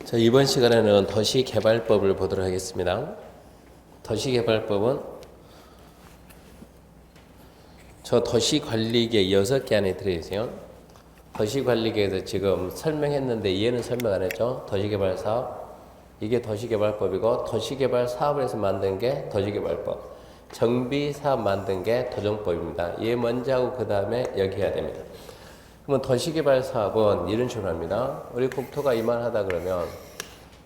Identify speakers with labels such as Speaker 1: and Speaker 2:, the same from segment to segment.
Speaker 1: 자, 이번 시간에는 도시개발법을 보도록 하겠습니다. 도시개발법은 저 도시관리계 6개 안에 들어있어요. 도시관리계에서 지금 설명했는데 얘는 설명 안 했죠. 도시개발사업, 이게 도시개발법이고, 도시개발사업에서 만든 게 도시개발법, 정비사업 만든 게 도정법입니다. 얘 먼저 하고 그 다음에 여기 해야 됩니다. 그러면 도시개발사업은 이런 식으로 합니다. 우리 국토가 이만하다 그러면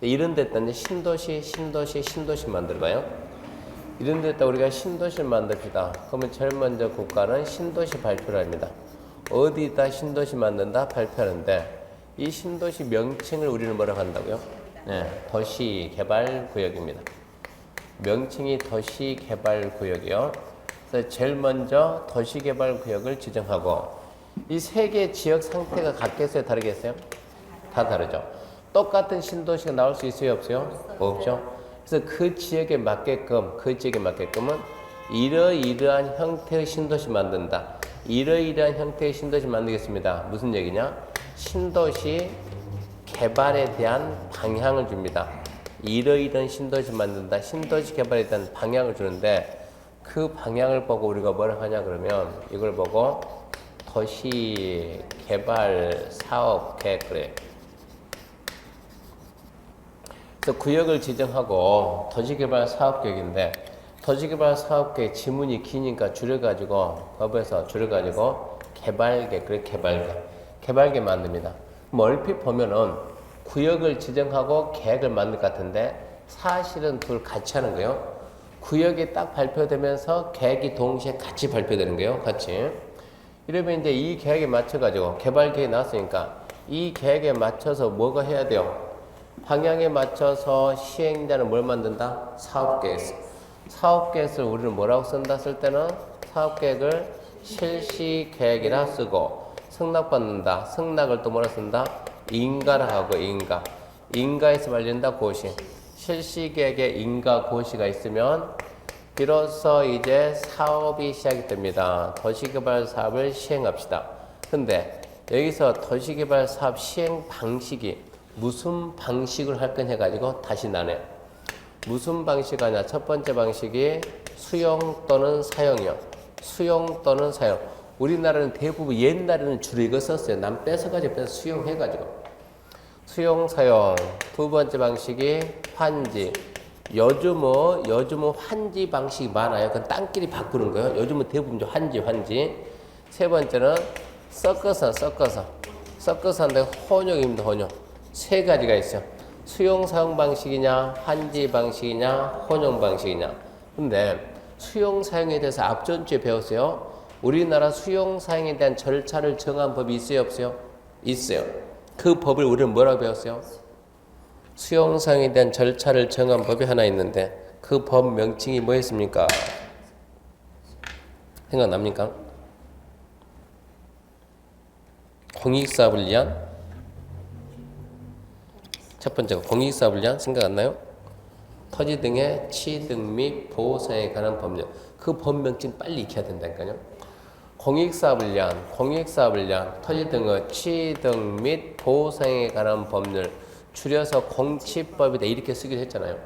Speaker 1: 이런 데다 이제 신도시 만들어봐요. 이런 데다 우리가 신도시를 만듭시다. 그러면 제일 먼저 국가는 신도시 발표를 합니다. 어디다 신도시 만든다 발표하는데, 이 신도시 명칭을 우리는 뭐라고 한다고요? 네, 도시개발구역입니다. 명칭이 도시개발구역이요. 그래서 제일 먼저 도시개발구역을 지정하고, 이 세 개의 지역 상태가 같겠어요? 다르겠어요? 다 다르죠. 똑같은 신도시가 나올 수 있어요? 없어요? 없죠. 그래서 그 지역에 맞게끔은 이러이러한 형태의 신도시 만든다. 이러이러한 형태의 신도시 만들겠습니다. 무슨 얘기냐? 신도시 개발에 대한 방향을 줍니다. 이러이러한 신도시 만든다. 신도시 개발에 대한 방향을 주는데, 그 방향을 보고 우리가 뭐라 하냐 그러면 이걸 보고 도시개발사업계획 그래요. 그래서 구역을 지정하고 도시개발사업계획인데, 도시개발사업계획 지문이 기니까 줄여가지고 법에서 줄여가지고 개발계획 그래. 개발계획 만듭니다. 얼핏 보면은 구역을 지정하고 계획을 만들 것 같은데 사실은 둘 같이 하는 거예요. 구역이 딱 발표되면서 계획이 동시에 같이 발표되는 거예요. 같이. 이러면 이제 이 계획에 맞춰가지고 개발 계획이 나왔으니까 이 계획에 맞춰서 뭐가 해야 돼요? 방향에 맞춰서 시행자는 뭘 만든다? 사업계획. 사업계획을 우리는 뭐라고 쓴다? 쓸 때는 사업계획을 실시계획이라 쓰고, 승낙받는다. 승낙을 또 뭐라 쓴다? 인가라 하고 인가에서 말린다 고시. 실시계획에 인가 고시가 있으면 비로소 이제 사업이 시작이 됩니다. 도시개발 사업을 시행합시다. 근데 여기서 도시개발 사업 시행 방식이 무슨 방식으로 할 건 해가지고 다시 나눠요. 무슨 방식 하냐? 첫 번째 방식이 수용 또는 사용이요. 수용 또는 사용. 우리나라는 대부분 옛날에는 주로 이거 썼어요. 남 뺏어가지고 수용해가지고. 수용, 사용. 두 번째 방식이 환지. 요즘은 환지 방식이 많아요. 그건 땅끼리 바꾸는 거예요. 요즘은 대부분 환지. 세 번째는 섞어서 하는데 혼용입니다. 혼용. 세 가지가 있어요. 수용, 사용 방식이냐, 환지 방식이냐, 혼용 방식이냐. 근데 수용, 사용에 대해서 앞전 주에 배웠어요. 우리나라 수용, 사용에 대한 절차를 정한 법이 있어요? 없어요? 있어요. 그 법을 우리는 뭐라고 배웠어요? 수용, 사용에 대한 절차를 정한 법이 하나 있는데, 그 법 명칭이 뭐였습니까? 생각납니까? 공익사업을 위한, 첫 번째가 공익사업을 위한, 생각 안 나요? 토지 등의 취득 및 보호사에 관한 법률. 그 법 명칭 빨리 익혀야 된다니까요. 공익사업을 위한 토지 등의 취득 및 보호사에 관한 법률, 줄여서 공치법이다 이렇게 쓰기로 했잖아요.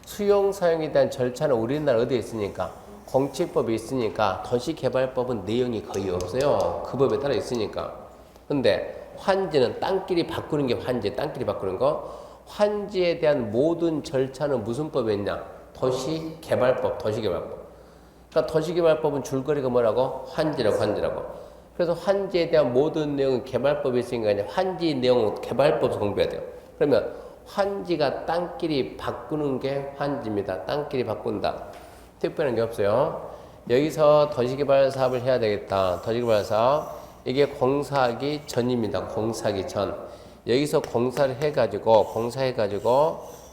Speaker 1: 수용, 사용에 대한 절차는 우리나라 어디에 있으니까? 공치법이 있으니까. 도시개발법은 내용이 거의 없어요. 그 법에 따라 있으니까. 근데 환지는 땅끼리 바꾸는 게 환지, 땅끼리 바꾸는 거. 환지에 대한 모든 절차는 무슨 법에 있냐? 도시개발법. 그러니까 도시개발법은 줄거리가 뭐라고? 환지라고. 그래서 환지에 대한 모든 내용은 개발법에 있으니까 이제 환지 내용은 개발법에서 공부해야 돼요. 그러면 환지가 땅끼리 바꾸는 게 환지입니다. 땅끼리 바꾼다. 특별한 게 없어요. 여기서 도시개발 사업을 해야 되겠다. 도시개발 사업. 이게 공사하기 전입니다. 공사하기 전. 여기서 공사를 해가지고,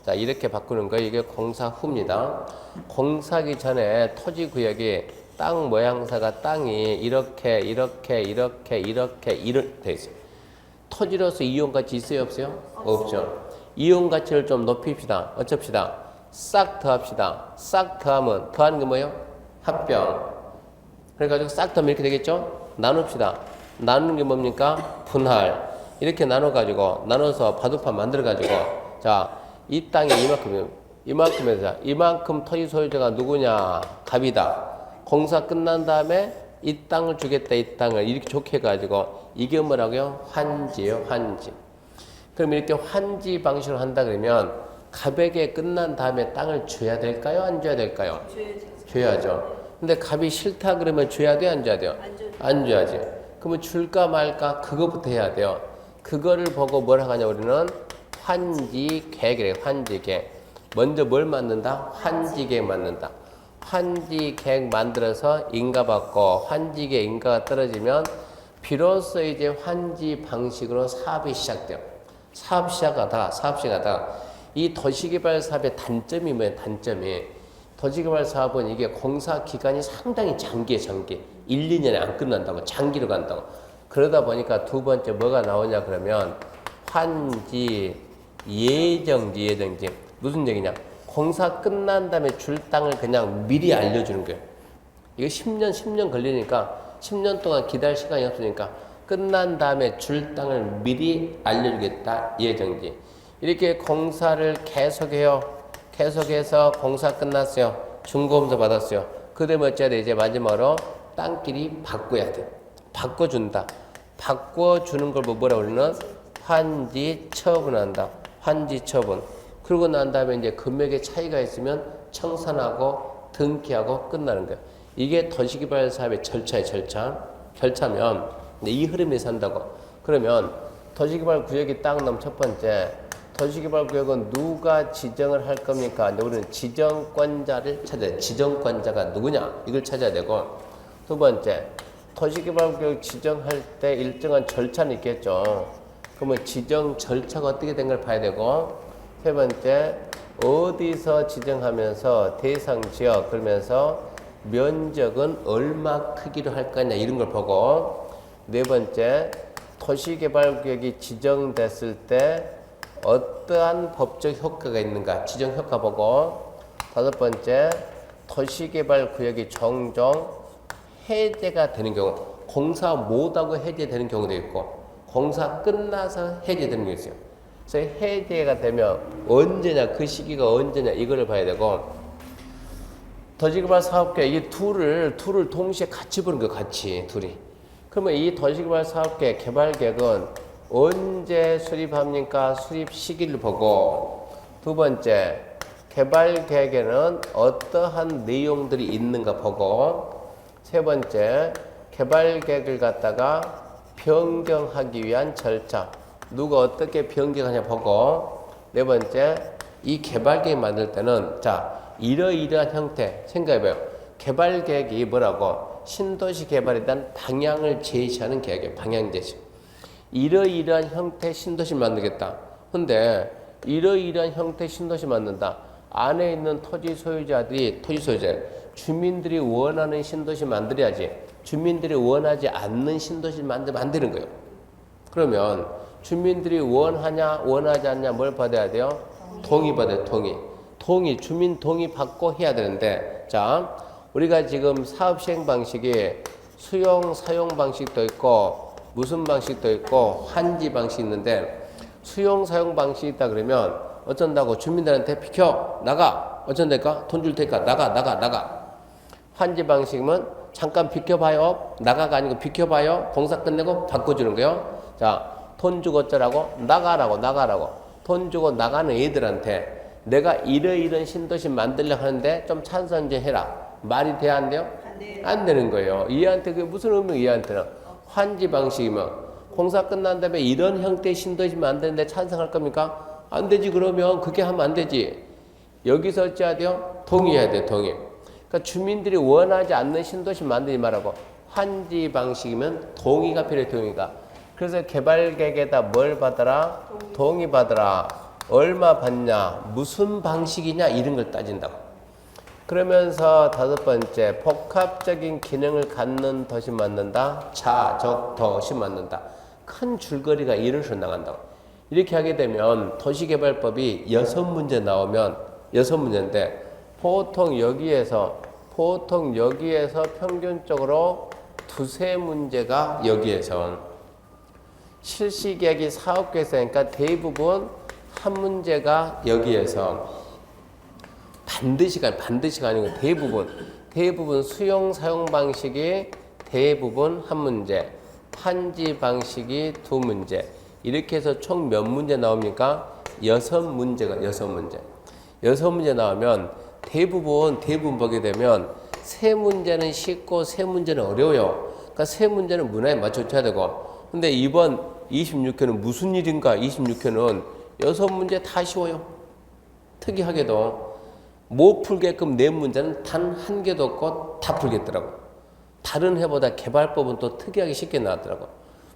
Speaker 1: 자, 이렇게 바꾸는 거예요. 이게 공사 후입니다. 공사하기 전에 토지구역이 땅 모양새가 땅이 이렇게 돼 있어요. 토지로서 이용가치 있어요? 없어요? 없죠. 이용가치를 좀 높입시다. 어쩝시다. 싹 더합시다. 싹 더하면, 더하는 게 뭐예요? 합병. 그래가지고 싹 더하면 이렇게 되겠죠? 나눕시다. 나누는 게 뭡니까? 분할. 이렇게 나눠서 바둑판 만들어가지고 자, 이 땅이 이만큼에서 이만큼 토지 소유자가 누구냐? 갑이다. 공사 끝난 다음에 이 땅을 주겠다. 이 땅을 이렇게 좋게 해가지고 이게 뭐라고요? 환지예요. 환지. 그럼 이렇게 환지 방식으로 한다 그러면 갑에게 끝난 다음에 땅을 줘야 될까요? 안 줘야 될까요? 줘야죠. 근데 갑이 싫다 그러면 줘야 돼요? 안 줘야 돼요? 안 줘야지. 그러면 줄까 말까 그거부터 해야 돼요. 그거를 보고 뭘 하냐 우리는 환지계획이래요. 환지계획. 먼저 뭘 만든다? 환지계획 만든다. 환지계획 만들어서 인가받고 환지계획 인가가 떨어지면 비로소 이제 환지 방식으로 사업이 시작돼요. 사업 시작하다가 이 도시개발 사업의 단점이 뭐예요? 단점이 도시개발 사업은 이게 공사 기간이 상당히 장기에 장기. 1, 2년에 안 끝난다고 장기로 간다고. 그러다 보니까 두 번째 뭐가 나오냐 그러면 환지 예정지 무슨 얘기냐? 공사 끝난 다음에 줄 땅을 그냥 미리 알려주는 거예요. 이거 10년 걸리니까 10년 동안 기다릴 시간이 없으니까 끝난 다음에 줄 땅을 미리 알려주겠다. 예정지. 이렇게 공사를 계속해요. 계속해서 공사 끝났어요. 준공서 받았어요. 그 다음에 어째야 돼? 이제 마지막으로 땅끼리 바꿔야 돼. 바꿔준다. 바꿔주는 걸 뭐라고 그러는? 환지 처분한다. 환지 처분. 그러고 난 다음에 이제 금액의 차이가 있으면 청산하고 등기하고 끝나는 거예요. 이게 도시개발 사업의 절차예요. 절차면 이 흐름에서 한다고. 그러면 도시개발 구역이 딱 나면 첫 번째 도시개발 구역은 누가 지정을 할 겁니까? 우리는 지정권자를 찾아야 돼. 지정권자가 누구냐? 이걸 찾아야 되고 두 번째 도시개발 구역 지정할 때 일정한 절차는 있겠죠. 그러면 지정 절차가 어떻게 된 걸 봐야 되고 세 번째 어디서 지정하면서 대상 지역 그러면서 면적은 얼마 크기로 할 거냐 이런 걸 보고 네 번째 도시개발구역이 지정됐을 때 어떠한 법적 효과가 있는가 지정 효과 보고 다섯 번째 도시개발구역이 종종 해제가 되는 경우 공사 못하고 해제되는 경우도 있고 공사 끝나서 해제되는 게 있어요. 그래서 해제가 되면 언제냐 그 시기가 언제냐 이거를 봐야 되고 도시개발 사업계획 이 둘을 동시에 같이 보는 거예요. 같이 둘이. 그러면 이 도시개발 사업계획 개발계획은 언제 수립합니까? 수립 시기를 보고 두 번째 개발계획에는 어떠한 내용들이 있는가 보고 세 번째 개발계획을 갖다가 변경하기 위한 절차 누가 어떻게 변경하냐 보고 네 번째 이 개발계획 만들 때는 자 이러이러한 형태 생각해봐요. 개발계획이 뭐라고? 신도시 개발에 대한 방향을 제시하는 계획이에요. 방향 제시. 이러이러한 형태 신도시 만들겠다. 근데 이러이러한 형태 신도시 만든다. 안에 있는 토지 소유자 주민들이 원하는 신도시 만들어야지. 주민들이 원하지 않는 신도시 만드는 거예요. 그러면 주민들이 원하냐 원하지 않냐 뭘 받아야 돼요? 동의 받아요. 주민 동의 받고 해야 되는데 자 우리가 지금 사업 시행 방식이 수용 사용 방식도 있고 무슨 방식도 있고 환지 방식이 있는데 수용 사용 방식이 있다 그러면 어쩐다고 주민들한테 비켜 나가 어쩐다니까 돈 줄 테니까 나가 환지 방식은 잠깐 비켜봐요 나가가 아니고 비켜봐요 공사 끝내고 바꿔주는 거예요. 자 돈 주고 어쩌라고 나가라고 돈 주고 나가는 애들한테 내가 이런 신도시 만들려고 하는데 좀 찬성 좀 해라. 말이 돼야 안 돼요? 안 되는 거예요. 얘한테 그게 무슨 의미 얘한테는. 환지 방식이면 공사 끝난 다음에 이런 형태의 신도시 만드는데 찬성할 겁니까? 안 되지. 그러면 그렇게 하면 안 되지. 여기서 어찌해야 돼요? 동의해야 돼. 동의. 그러니까 주민들이 원하지 않는 신도시 만들지 말라고. 환지 방식이면 동의가 필요해. 동의가. 그래서 개발계획에다 뭘 받아라? 동의 받아라. 얼마 받냐, 무슨 방식이냐 이런 걸 따진다고. 그러면서 다섯 번째 복합적인 기능을 갖는 도시 만든다. 자적 도시 만든다. 큰 줄거리가 이런 식으로 나간다고. 이렇게 하게 되면 도시개발법이 6문제 나오면 6문제인데 보통 여기에서 평균적으로 2-3문제가 여기에서 실시계획이 사업계획서니까 대부분 한 문제가 여기에서 반드시가 아니고 대부분 수용 사용 방식이 대부분 한 문제, 판지 방식이 두 문제. 이렇게 해서 총 몇 문제 나옵니까? 6문제가 6문제. 6문제 나오면 대부분 보게 되면 세 문제는 쉽고 세 문제는 어려워요. 그러니까 세 문제는 문화에 맞춰줘야 되고. 근데 이번 26회는 무슨 일인가? 26회는 6문제 다 쉬워요. 특이하게도 못 풀게끔 네 문제는 단 한 개도 없고 다 풀겠더라고. 다른 해보다 개발법은 또 특이하게 쉽게 나왔더라고.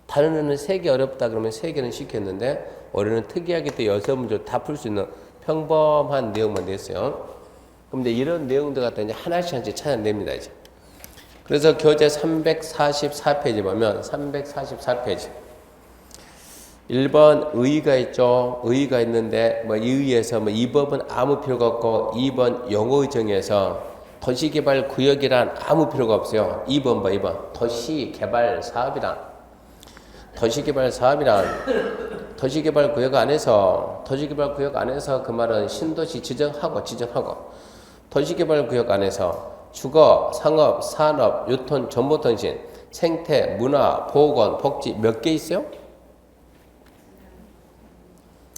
Speaker 1: 다른 애는 3개 어렵다 그러면 3개는 쉽게 했는데 올해는 특이하게 또 6문제를 다 풀 수 있는 평범한 내용만 냈어요. 그런데 이런 내용들 갖다 이제 하나씩 찾아냅니다, 이제. 그래서 교재 344페이지 보면 344페이지. 1번 의의가 있죠. 의의가 있는데 이 의의에서 이 법은 아무 필요가 없고 2번 용어 정의에서 도시개발 구역이란 아무 필요가 없어요. 2번 봐, 2번. 도시개발 사업이란 도시개발 구역 안에서 그 말은 신도시 지정하고 도시개발 구역 안에서 주거, 상업, 산업, 유통, 정보통신, 생태, 문화, 보건, 복지 몇 개 있어요?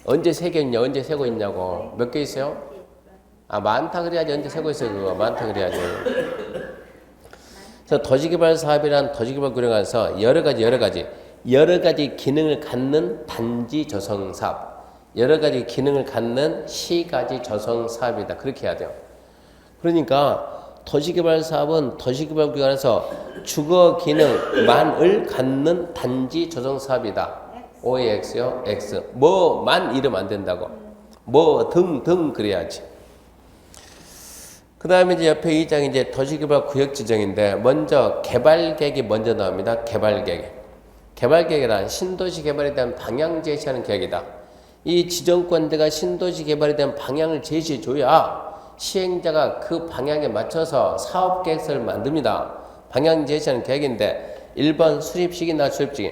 Speaker 1: 언제 세고 있냐고. 몇 개 있어요? 많다 그래야지. 언제 세고 있어요, 그거. 많다 그래야지. 그래서 도시개발 사업이란 도시개발 구역 안에서 여러 가지 기능을 갖는 단지 조성 사업. 여러 가지 기능을 갖는 시가지 조성 사업이다. 그렇게 해야 돼요. 그러니까 도시개발 사업은 도시개발 구역 안에서 주거 기능만을 갖는 단지 조성 사업이다. OX요? X. 뭐만 이러면 안 된다고. 뭐 등 그래야지. 그 다음에 이제 옆에 2장이 이제 도시개발 구역 지정인데 먼저 개발계획이 먼저 나옵니다. 개발계획이란 신도시 개발에 대한 방향 제시하는 계획이다. 이 지정권자가 신도시 개발에 대한 방향을 제시해줘야 시행자가 그 방향에 맞춰서 사업계획서를 만듭니다. 방향 제시하는 계획인데 1번 수립시기나 수립시기.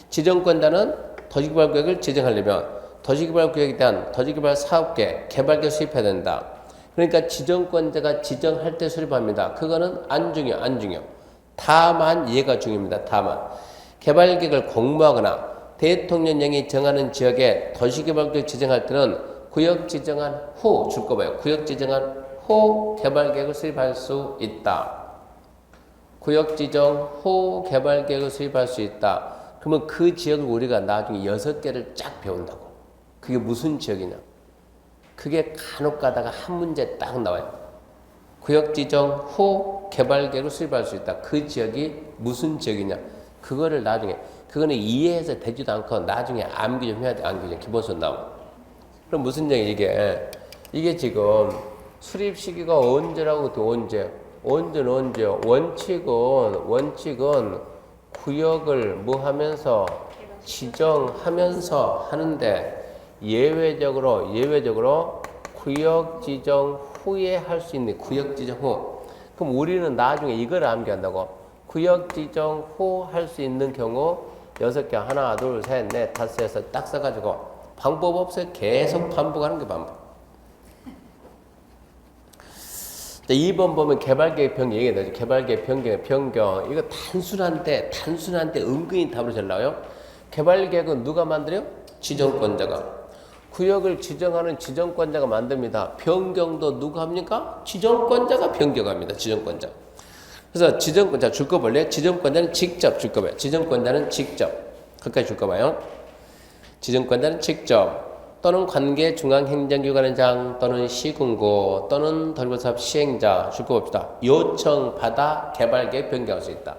Speaker 1: 지정권자는 도시개발구역을 지정하려면 도시개발구역에 대한 도시개발 사업계획, 개발계획 수립해야 된다. 그러니까 지정권자가 지정할 때 수립합니다. 그거는 안 중요. 다만 얘가 중요합니다. 다만 개발계획을 공모하거나 대통령령이 정하는 지역에 도시개발구역 지정할 때는 구역 지정한 후 줄 거 봐요. 구역 지정한 후 개발계획을 수립할 수 있다. 구역 지정 후 개발계획을 수립할 수 있다. 그러면 그 지역을 우리가 나중에 6개를 쫙 배운다고. 그게 무슨 지역이냐? 그게 간혹 가다가 한 문제 딱 나와요. 구역 지정 후 개발계획을 수립할 수 있다. 그 지역이 무슨 지역이냐? 그거를 나중에, 그거는 이해해서 되지도 않고 나중에 암기 좀 해야 돼. 암기 좀 기본선 나오고. 그럼 무슨 얘기 이게 지금 수립 시기가 언제라고 또 언제는 원칙은 구역을 뭐 하면서 지정하면서 하는데 예외적으로 구역 지정 후에 할 수 있는 구역 지정 후. 그럼 우리는 나중에 이걸 암기한다고. 구역 지정 후 할 수 있는 경우 6개 하나 둘 셋 넷 다섯 해서 딱 써가지고 방법 없어요. 계속 반복하는 게 반복. 2번 보면 개발계획 변경 얘기해요. 개발계획 변경. 이거 단순한데 은근히 답으로 잘 나와요. 개발계획은 누가 만들어요? 지정권자가. 구역을 지정하는 지정권자가 만듭니다. 변경도 누가 합니까? 지정권자가 변경합니다. 지정권자. 그래서 지정권자 줄 거 볼래요? 지정권자는 직접 줄 거예요. 지정권자는 직접. 거기까지 줄 거 봐요. 지정권자는 직접 또는 관계 중앙행정기관장 또는 시군구 또는 도시개발사업 시행자 줄 거 봅시다. 요청받아 개발계획 변경할 수 있다.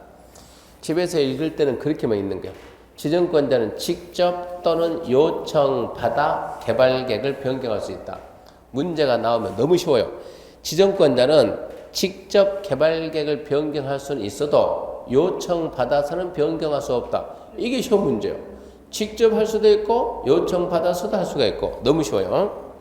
Speaker 1: 집에서 읽을 때는 그렇게만 있는 거예요. 지정권자는 직접 또는 요청받아 개발계획을 변경할 수 있다. 문제가 나오면 너무 쉬워요. 지정권자는 직접 개발계획을 변경할 수는 있어도 요청받아서는 변경할 수 없다. 이게 쉬운 문제예요. 직접 할 수도 있고 요청받아서도 할 수가 있고 너무 쉬워요.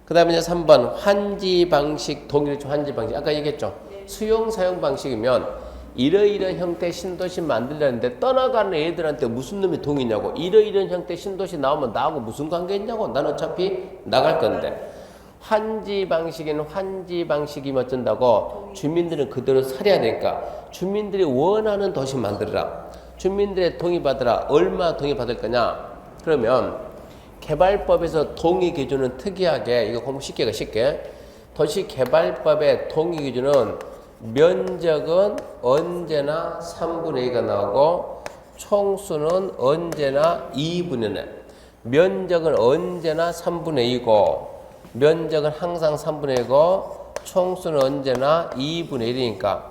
Speaker 1: 그 다음에 이제 3번 환지 방식 동일조 환지 방식 아까 얘기했죠. 수용 사용 방식이면 이러이러한 형태의 신도시 만들려는데 떠나가는 애들한테 무슨 놈이 동이냐고. 이러이러한 형태의 신도시 나오면 나하고 무슨 관계 있냐고. 난 어차피 나갈 건데. 환지 방식에는 환지 방식이면 어쩐다고. 주민들은 그대로 살아야 되니까 주민들이 원하는 도시 만들어라. 주민들의 동의받으라. 얼마 동의받을 거냐. 그러면 개발법에서 동의 기준은 특이하게, 이거 공부 쉽게 도시개발법의 동의 기준은 면적은 언제나 3분의 2가 나오고 총수는 언제나 2분의 1. 면적은 언제나 3분의 2고 면적은 항상 3분의 1이고 총수는 언제나 2분의 1이니까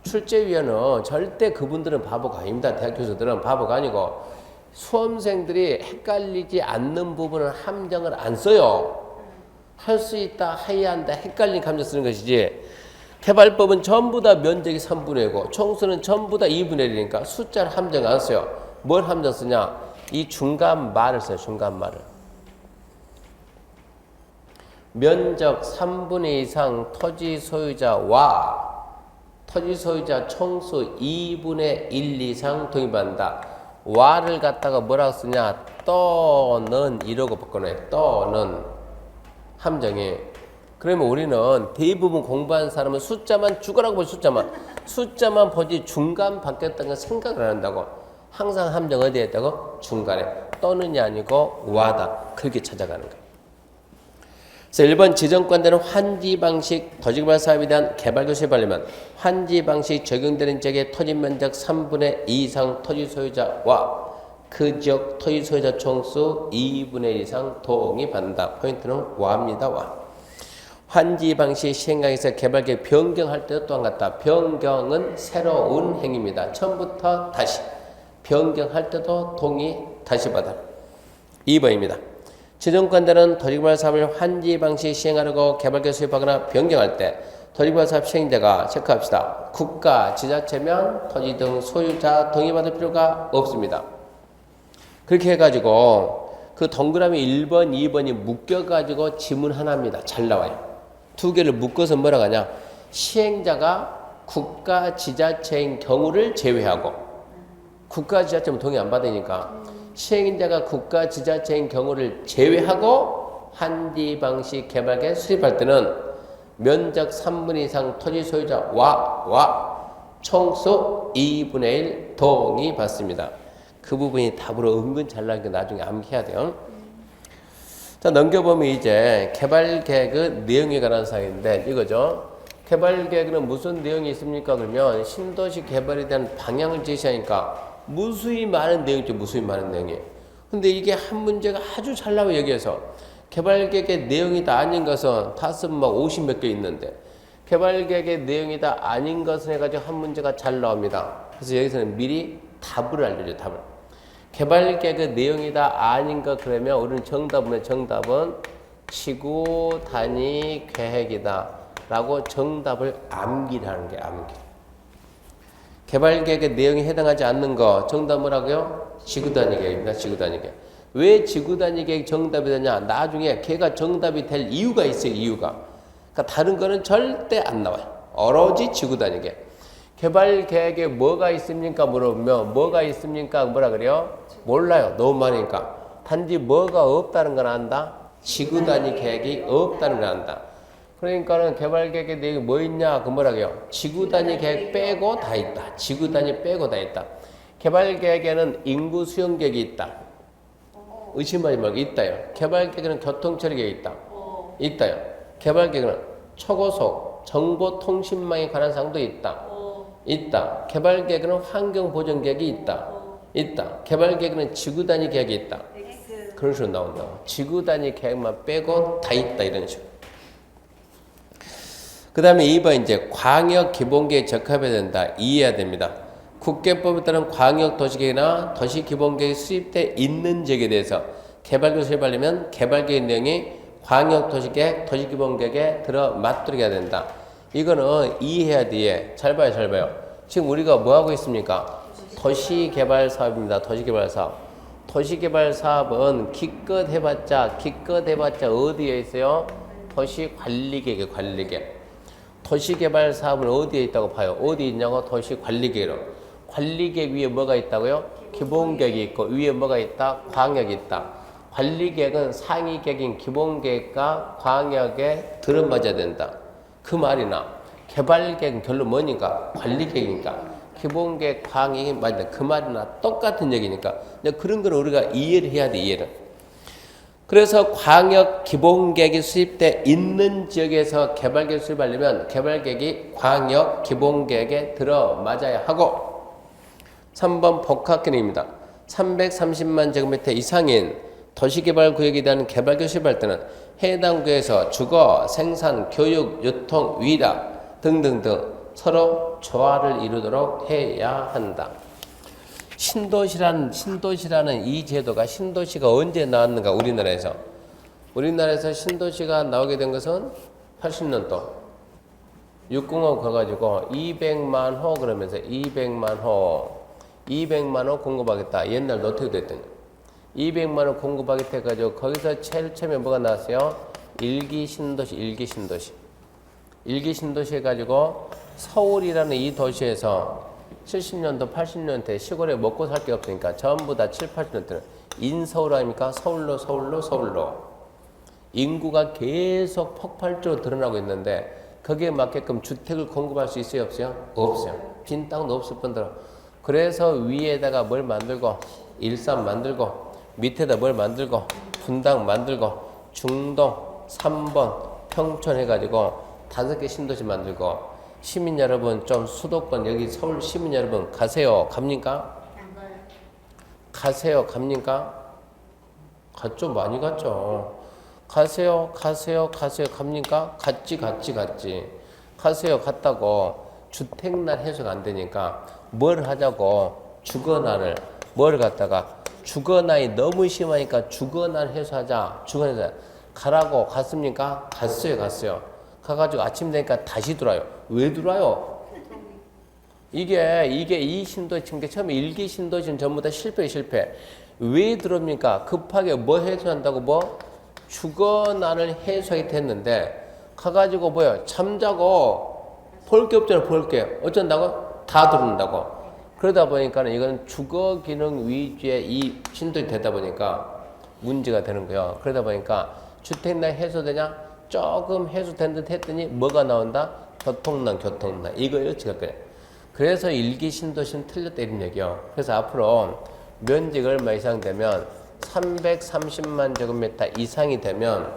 Speaker 1: 출제위원은 절대 그분들은 바보가 아닙니다. 대학 교수들은 바보가 아니고 수험생들이 헷갈리지 않는 부분은 함정을 안 써요. 할 수 있다, 해야 한다, 헷갈린 감정 쓰는 것이지. 개발법은 전부 다 면적이 3분의 1이고 총수는 전부 다 2분의 1이니까 숫자를 함정 안 써요. 뭘 함정 쓰냐? 이 중간 말을 써요. 중간 말을. 면적 3분의 2 이상 토지 소유자와 토지 소유자 총수 2분의 1 이상 동의받는다. 와를 갖다가 뭐라고 쓰냐? 또는 이러고 바꿔놔요. 또는 함정이. 그러면 우리는 대부분 공부하는 사람은 숫자만 죽어라고 보지. 숫자만 보지 중간 바뀌었다는 걸 생각을 안 한다고. 항상 함정 어디에 있다고? 중간에. 또는이 아니고 와다. 그렇게 찾아가는 거예요. 그래서 1번 지정권자는 환지 방식 도시개발 사업에 대한 개발 교수에 발리면 환지 방식 적용되는 지역의 토지 면적 3분의 2 이상 토지 소유자와 그 지역 토지 소유자 총수 2분의 1 이상 동의받는다. 포인트는 와입니다. 와. 환지 방식 시행강에서 개발계획 변경할 때도 또한 같다. 변경은 새로운 행위입니다. 처음부터 다시. 변경할 때도 동의 다시 받아. 2번입니다. 지정권자는 도시개발 사업을 환지 방식 시행하려고 개발계 수립하거나 변경할 때 도시개발 사업 시행자가 체크합시다. 국가, 지자체면 토지 등 소유자 동의받을 필요가 없습니다. 그렇게 해가지고 그 동그라미 1번, 2번이 묶여가지고 지문 하나입니다. 잘 나와요. 두 개를 묶어서 뭐라고 하냐. 시행자가 국가, 지자체인 경우를 제외하고 국가, 지자체면 동의 안 받으니까 시행자가 국가, 지자체인 경우를 제외하고 환지 방식 개발계 수립할 때는 면적 3분의 2 이상 토지 소유자와 총수 2분의 1 동의 받습니다. 그 부분이 답으로 은근 잘 나오니까 나중에 암기해야 돼요. 자, 넘겨보면 이제 개발계획의 내용에 관한 사항인데 이거죠. 개발계획은 무슨 내용이 있습니까? 그러면 신도시 개발에 대한 방향을 제시하니까 무수히 많은 내용이죠. 무수히 많은 내용이. 근데 이게 한 문제가 아주 잘 나와요. 여기에서. 개발계획의 내용이 다 아닌 것은 다섯 막 50몇 개 있는데 개발계획의 내용이 다 아닌 것을 해가지고 한 문제가 잘 나옵니다. 그래서 여기서는 미리 답을 알려줘요. 답을. 개발계획의 내용이 다 아닌 것 그러면 우리는 정답은 지구 단위 계획이다 라고 정답을 암기하는 게 암기. 개발계획의 내용이 해당하지 않는 거 정답 뭐라고요? 지구단위 계획입니다. 지구단위 계획. 왜 지구단위 계획 정답이 되냐? 나중에 걔가 정답이 될 이유가 있어요. 이유가. 그러니까 다른 거는 절대 안 나와요. 오로지 지구단위 계획. 개발계획에 뭐가 있습니까? 물으면 뭐가 있습니까? 뭐라 그래요? 몰라요. 너무 많으니까. 단지 뭐가 없다는 건 안다? 지구단위 계획이 없다는 건 안다. 그러니까는 개발계획의 내용이 뭐 있냐? 그 뭐라고요? 지구단위 계획 빼고 다 있다. 지구단위 빼고 다 있다. 개발계획에는 인구 수용계획이 있다. 의심하지 말고 있다요. 개발계획에는 교통처리계획이 있다. 있다요. 개발계획에는 초고속 정보통신망에 관한 사항도 있다. 있다. 개발계획에는 환경보전계획이 있다. 있다. 개발계획에는 지구단위 계획이 있다. 그런 식으로 나온다고. 지구단위 계획만 빼고 다 있다. 이런 식으로. 그 다음에 2번 이제 광역기본계획에 적합해야 된다. 이해해야 됩니다. 국계법에 따른 광역도시계획이나 도시기본계획이 수립돼 있는 지역에 대해서 개발계획을 수립하려면 개발계획 내용이 광역도시계획, 도시기본계획에 들어맞도록 해야 된다. 이거는 이해해야 돼. 잘 봐요. 잘 봐요. 지금 우리가 뭐 하고 있습니까? 도시개발 사업입니다. 도시개발 사업. 도시개발 사업은 기껏 해봤자 어디에 있어요? 도시관리계획에 관리계획. 도시개발 사업은 어디에 있다고 봐요? 어디 있냐고? 도시관리계획으로. 관리계획 위에 뭐가 있다고요? 기본계획이 있고 위에 뭐가 있다? 광역이 있다. 관리계획은 상위계획인 기본계획과 광역에 들어맞아야 된다. 그 말이나 개발계획은 결론 뭐니까? 관리계획이니까. 기본계획, 광역이 맞다. 그 말이나 똑같은 얘기니까. 그런 걸 우리가 이해를 해야 돼, 이해를. 그래서 광역 기본계획이 수립돼 있는 지역에서 개발계획 수립하려면 개발계획이 광역 기본계획에 들어맞아야 하고 3번 복합계획입니다. 330만 제곱미터 이상인 도시개발구역에 대한 개발계획 수립할 때는 해당 구역에서 주거, 생산, 교육, 유통, 위락 등등등 서로 조화를 이루도록 해야 한다. 신도시라는 이 제도가 신도시가 언제 나왔는가 우리나라에서 신도시가 나오게 된 것은 80년도 6공업 가가지고 200만 호 그러면서 200만 호 공급하겠다. 옛날 노트에 됐더니 200만 호 공급하겠다 해가지고 거기서 제일 처음에 뭐가 나왔어요? 일기 신도시 해가지고 서울이라는 이 도시에서 70년도, 80년대 시골에 먹고 살 게 없으니까 전부 다 7, 80년대는 인서울 아닙니까? 서울로. 인구가 계속 폭발적으로 드러나고 있는데 거기에 맞게끔 주택을 공급할 수 있어요? 없어요? 없어요. 빈 땅도 없을 뿐더러. 그래서 위에다가 뭘 만들고 일산 만들고 밑에다 뭘 만들고 분당 만들고 중동, 3번, 평촌 해가지고 5개 신도시 만들고 시민 여러분 좀 수도권 여기 서울 시민 여러분 가세요. 갑니까? 가세요. 갑니까? 갔죠. 많이 갔죠. 가세요. 갑니까? 갔지. 가세요. 갔다고 주택난 해소가 안 되니까 뭘 하자고 주거난을 뭘 갖다가 주거난이 너무 심하니까 주거난 해소하자. 가라고 갔습니까? 갔어요. 가가지고 아침 되니까 다시 들어와요. 왜 들어와요? 이게 이 신도시, 처음에 1기 신도시는 전부 다 실패. 왜 들어옵니까? 급하게 뭐 해소한다고 주거난을 해소하게 됐는데, 가가지고 잠자고 볼 게 없잖아, 어쩐다고? 다 들어온다고. 그러다 보니까 이거는 주거 기능 위주의 이 신도시 되다 보니까 문제가 되는 거예요. 그러다 보니까 주택난 해소되냐? 조금 해소된 듯 했더니 뭐가 나온다? 교통난. 이거 일치가 그래. 그래서 일기 신도시는 틀렸다 이런 얘기요. 그래서 앞으로 면적이 얼마 이상 되면 330만 제곱미터 이상이 되면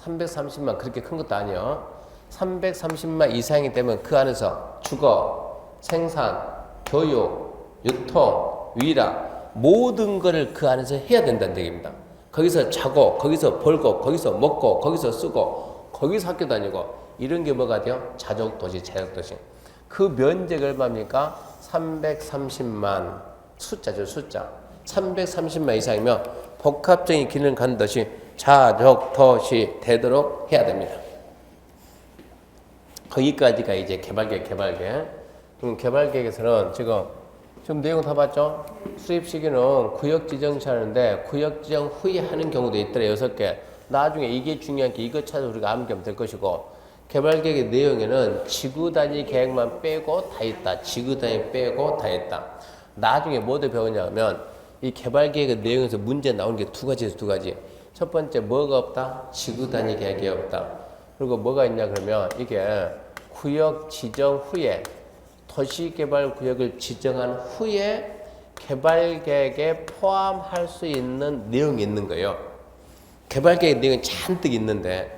Speaker 1: 330만 그렇게 큰 것도 아니요. 330만 이상이 되면 그 안에서 주거, 생산, 교육, 유통, 위락 모든 거를 그 안에서 해야 된다는 얘기입니다. 거기서 자고, 거기서 벌고, 거기서 먹고, 거기서 쓰고, 거기서 학교 다니고, 이런 게 뭐가 돼요? 자족도시. 그 면적이 얼마입니까? 330만. 숫자죠, 숫자. 330만 이상이면 복합적인 기능을 갖는 것이 자족도시 되도록 해야 됩니다. 거기까지가 이제 개발계획. 그럼 개발계획에서는 지금 내용 다 봤죠? 수립 시기는 구역 지정시 하는데 구역 지정 후에 하는 경우도 있더라. 6개. 나중에 이게 중요한 게 이것 찾아 우리가 암기하면 될 것이고 개발계획의 내용에는 지구 단위 계획만 빼고 다 있다. 나중에 뭐도 배우냐면 이 개발계획의 내용에서 문제 나오는 게 두 가지. 첫 번째 뭐가 없다? 지구 단위 계획이 없다. 그리고 뭐가 있냐 그러면 이게 구역 지정 후에 도시개발구역을 지정한 후에 개발계획에 포함할 수 있는 내용이 있는 거예요. 개발계획 내용이 잔뜩 있는데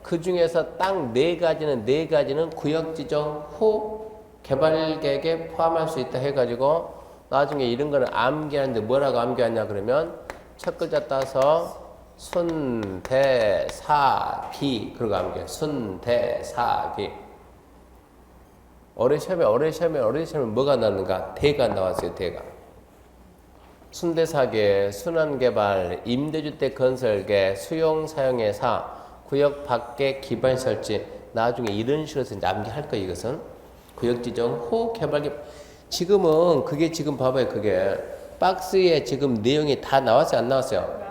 Speaker 1: 그 중에서 딱 네 가지는 구역 지정 후 개발계획에 포함할 수 있다 해가지고 나중에 이런 거는 암기하는데 뭐라고 암기하냐 그러면 첫 글자 따서 순대사비 그러고 암기해요. 순대사비. 어뢰 시험에 뭐가 나왔는가? 대가 나왔어요. 대가. 순대사계, 순환개발, 임대주택 건설계, 수용사용회사, 구역 밖에 기반 설치. 나중에 이런 식으로 해서 암기할 거예요. 이것은 구역지정 후 개발계. 지금은 지금 봐봐요. 그게 박스에 지금 내용이 다 나왔어요. 안 나왔어요?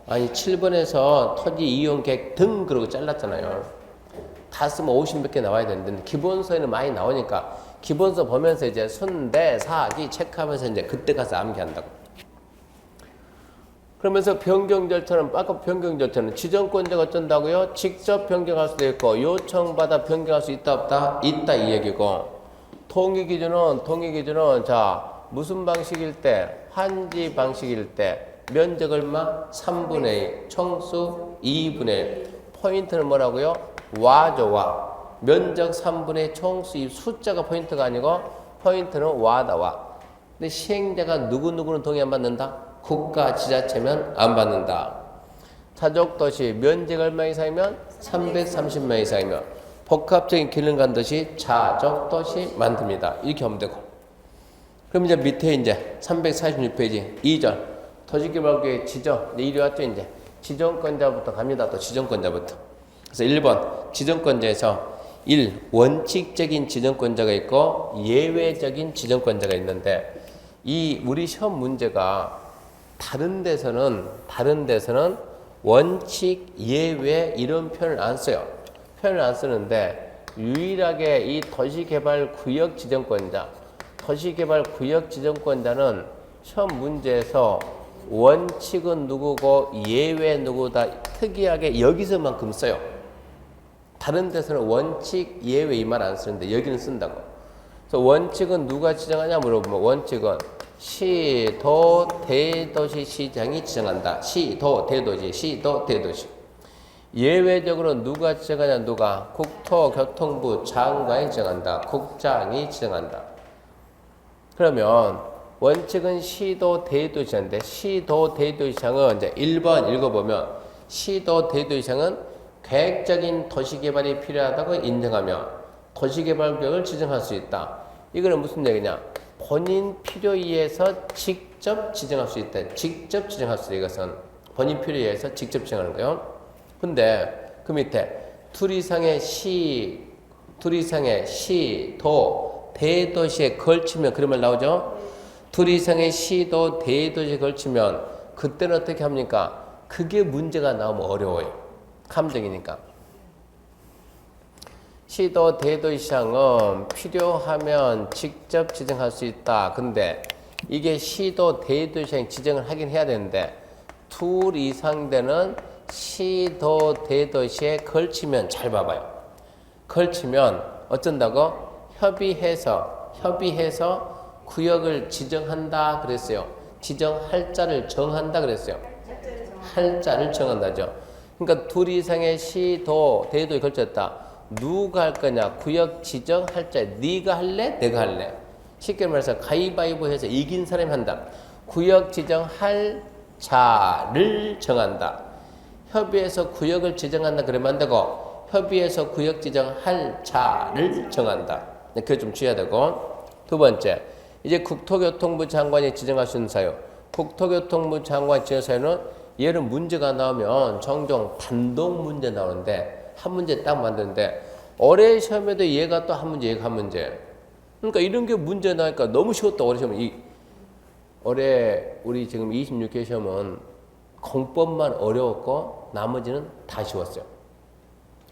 Speaker 1: 아니 7번에서 토지 이용 계획 등 그러고 잘랐잖아요. 다 쓰면 50몇 개 나와야 되는데 기본서에는 많이 나오니까 기본서 보면서 이제 순대 사기 체크하면서 이제 그때 가서 암기한다고. 그러면서 변경 절차는 아까 변경 절차는 지정권자가 어쩐다고요? 직접 변경할 수도 있고 요청받아 변경할 수 있다 없다? 있다 이 얘기고. 동의 기준은 자 무슨 방식일 때? 환지 방식일 때 면적 얼마? 3분의 2 총수 2분의 1 포인트는 뭐라고요? 와죠 와. 면적 3분의 2 총수 2 숫자가 포인트가 아니고 포인트는 와다 와. 근데 시행자가 누구누구는 동의 안 받는다? 국가 지자체면 안 받는다. 자족도시 면적 얼마 이상이면 330명 이상이면 복합적인 기능 간 도시 자족도시 만듭니다. 이렇게 하면 되고. 그럼 이제 밑에 이제 346페이지 2절 도시개발구역 지정. 이리 왔죠 이제. 지정권자부터 갑니다. 또 지정권자부터. 그래서 1번 지정권자에서 1. 원칙적인 지정권자가 있고 예외적인 지정권자가 있는데 이 우리 시험 문제가 다른 데서는 원칙, 예외 이런 표현을 안 써요. 표현을 안 쓰는데 유일하게 이 도시개발구역 지정권자는 시험 문제에서 원칙은 누구고 예외 누구다 특이하게 여기서만큼 써요. 다른 데서는 원칙, 예외 이 말 안 쓰는데 여기는 쓴다고. 그래서 원칙은 누가 지정하냐 물어보면 원칙은 시, 도, 대도시 시장이 지정한다. 시, 도, 대도시. 예외적으로 누가 지정하냐 누가? 국토교통부 장관이 지정한다. 국장이 지정한다. 그러면 원칙은 시도, 대도시인데 시도, 대도시장은 이제 1번 읽어보면 시도, 대도시장은 계획적인 도시개발이 필요하다고 인정하며 도시개발구역을 지정할 수 있다. 이거는 무슨 얘기냐? 본인 필요에 의해서 직접 지정할 수 있다. 직접 지정할 수 있다. 이것은 본인 필요에 의해서 직접 지정하는 거예요. 근데 그 밑에 둘 이상의 시, 도, 대도시에 걸치면 그런 말 나오죠? 둘 이상의 시도, 대도시에 걸치면 그때는 어떻게 합니까? 그게 문제가 나오면 어려워요. 감정이니까. 시도 대도시장은 필요하면 직접 지정할 수 있다. 근데 이게 시도 대도시장 지정을 하긴 해야 되는데 둘 이상 되는 시도 대도시에 걸치면 잘 봐봐요. 걸치면 어쩐다고? 협의해서 구역을 지정한다 그랬어요. 지정할 자를 정한다 그랬어요. 할 자를 정한다죠. 그러니까 둘 이상의 시도 대도에 걸쳤다. 누가 할 거냐? 구역 지정할 자. 네가 할래? 내가 할래? 쉽게 말해서 가위바위보 해서 이긴 사람이 한다. 구역 지정할 자를 정한다. 협의해서 구역을 지정한다 그러면 안 되고 협의해서 구역 지정할 자를 정한다. 그게 좀 주의해야 되고. 두 번째, 이제 국토교통부 장관이 지정할 수 있는 사유. 국토교통부 장관이 지정할 사유는 얘는 문제가 나오면 종종 단독 문제 나오는데 한 문제 딱 만드는데 올해 시험에도 얘가 또 한 문제. 그러니까 이런 게 문제 나니까 너무 쉬웠다. 올해 시험은 올해 우리 지금 26회 시험은 공법만 어려웠고 나머지는 다 쉬웠어요.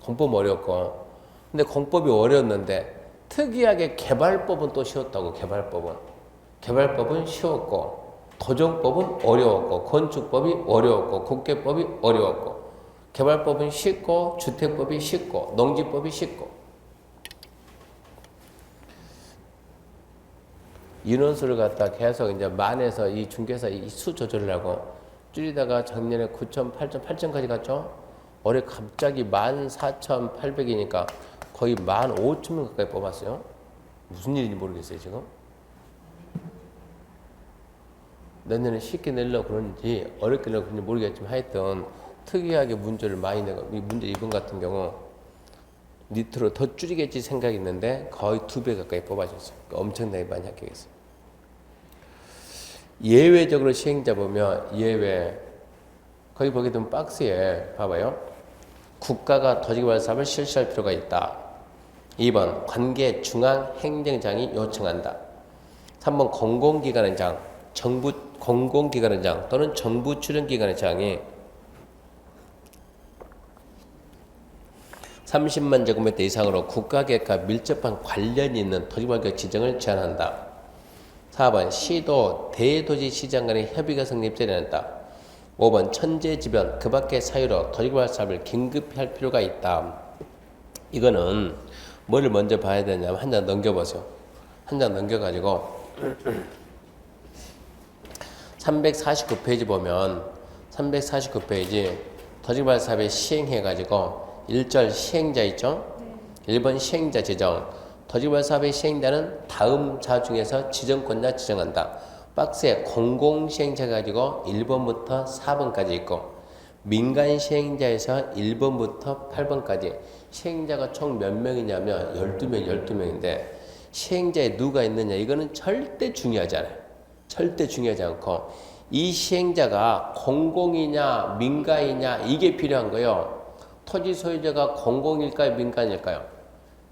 Speaker 1: 공법 어려웠고. 근데 공법이 어려웠는데 특이하게 개발법은 또 쉬웠다고. 개발법은 쉬웠고 도정법은 어려웠고 건축법이 어려웠고 국계법이 어려웠고 개발법은 쉽고 주택법이 쉽고 농지법이 쉽고. 인원수를 갖다 계속 이제 만에서 이 중개사 이 수 조절을 하고 줄이다가 작년에 9천, 8천, 8천까지 갔죠. 올해 갑자기 14,800이니까 거의 15,000명 가까이 뽑았어요. 무슨 일인지 모르겠어요 지금. 내년에 쉽게 내려고 그러는지 어렵게 내려고 그러는지 모르겠지만 하여튼 특이하게 문제를 많이 내고 이 문제 이번 같은 경우 밑으로 더 줄이겠지 생각이 있는데 거의 2배 가까이 뽑아줬어요. 그러니까 엄청나게 많이 합격했어요. 예외적으로 시행자 보면 예외 거기 보게 되면 박스에 봐봐요. 국가가 도시개발 사업을 실시할 필요가 있다. 2번 관계 중앙행정장이 요청한다. 3번 공공기관의 장, 정부 공공기관의 장 또는 정부 출연기관의 장이 30만 제곱미터 이상으로 국가계획과 밀접한 관련이 있는 토지발격 지정을 제한한다. 4번 시도 대도시 시장 간의 협의가 성립되어야 한다. 5번 천재지변 그 밖의 사유로 토지개발 사업을 긴급히 할 필요가 있다. 이거는 뭐를 먼저 봐야 되냐면 한 장 넘겨보세요. 한 장 넘겨가지고 349페이지 보면 349페이지 토지개발 사업에 시행해가지고 1절 시행자 있죠? 1번 시행자 지정. 토지개발 사업의 시행자는 다음 자 중에서 지정권자 지정한다. 박스에 공공시행자 가지고 1번부터 4번까지 있고 민간 시행자에서 1번부터 8번까지 시행자가 총 몇 명이냐면 12명인데 시행자에 누가 있느냐 이거는 절대 중요하지 않아요. 절대 중요하지 않고 이 시행자가 공공이냐 민간이냐 이게 필요한 거예요. 토지 소유자가 공공일까요 민간일까요?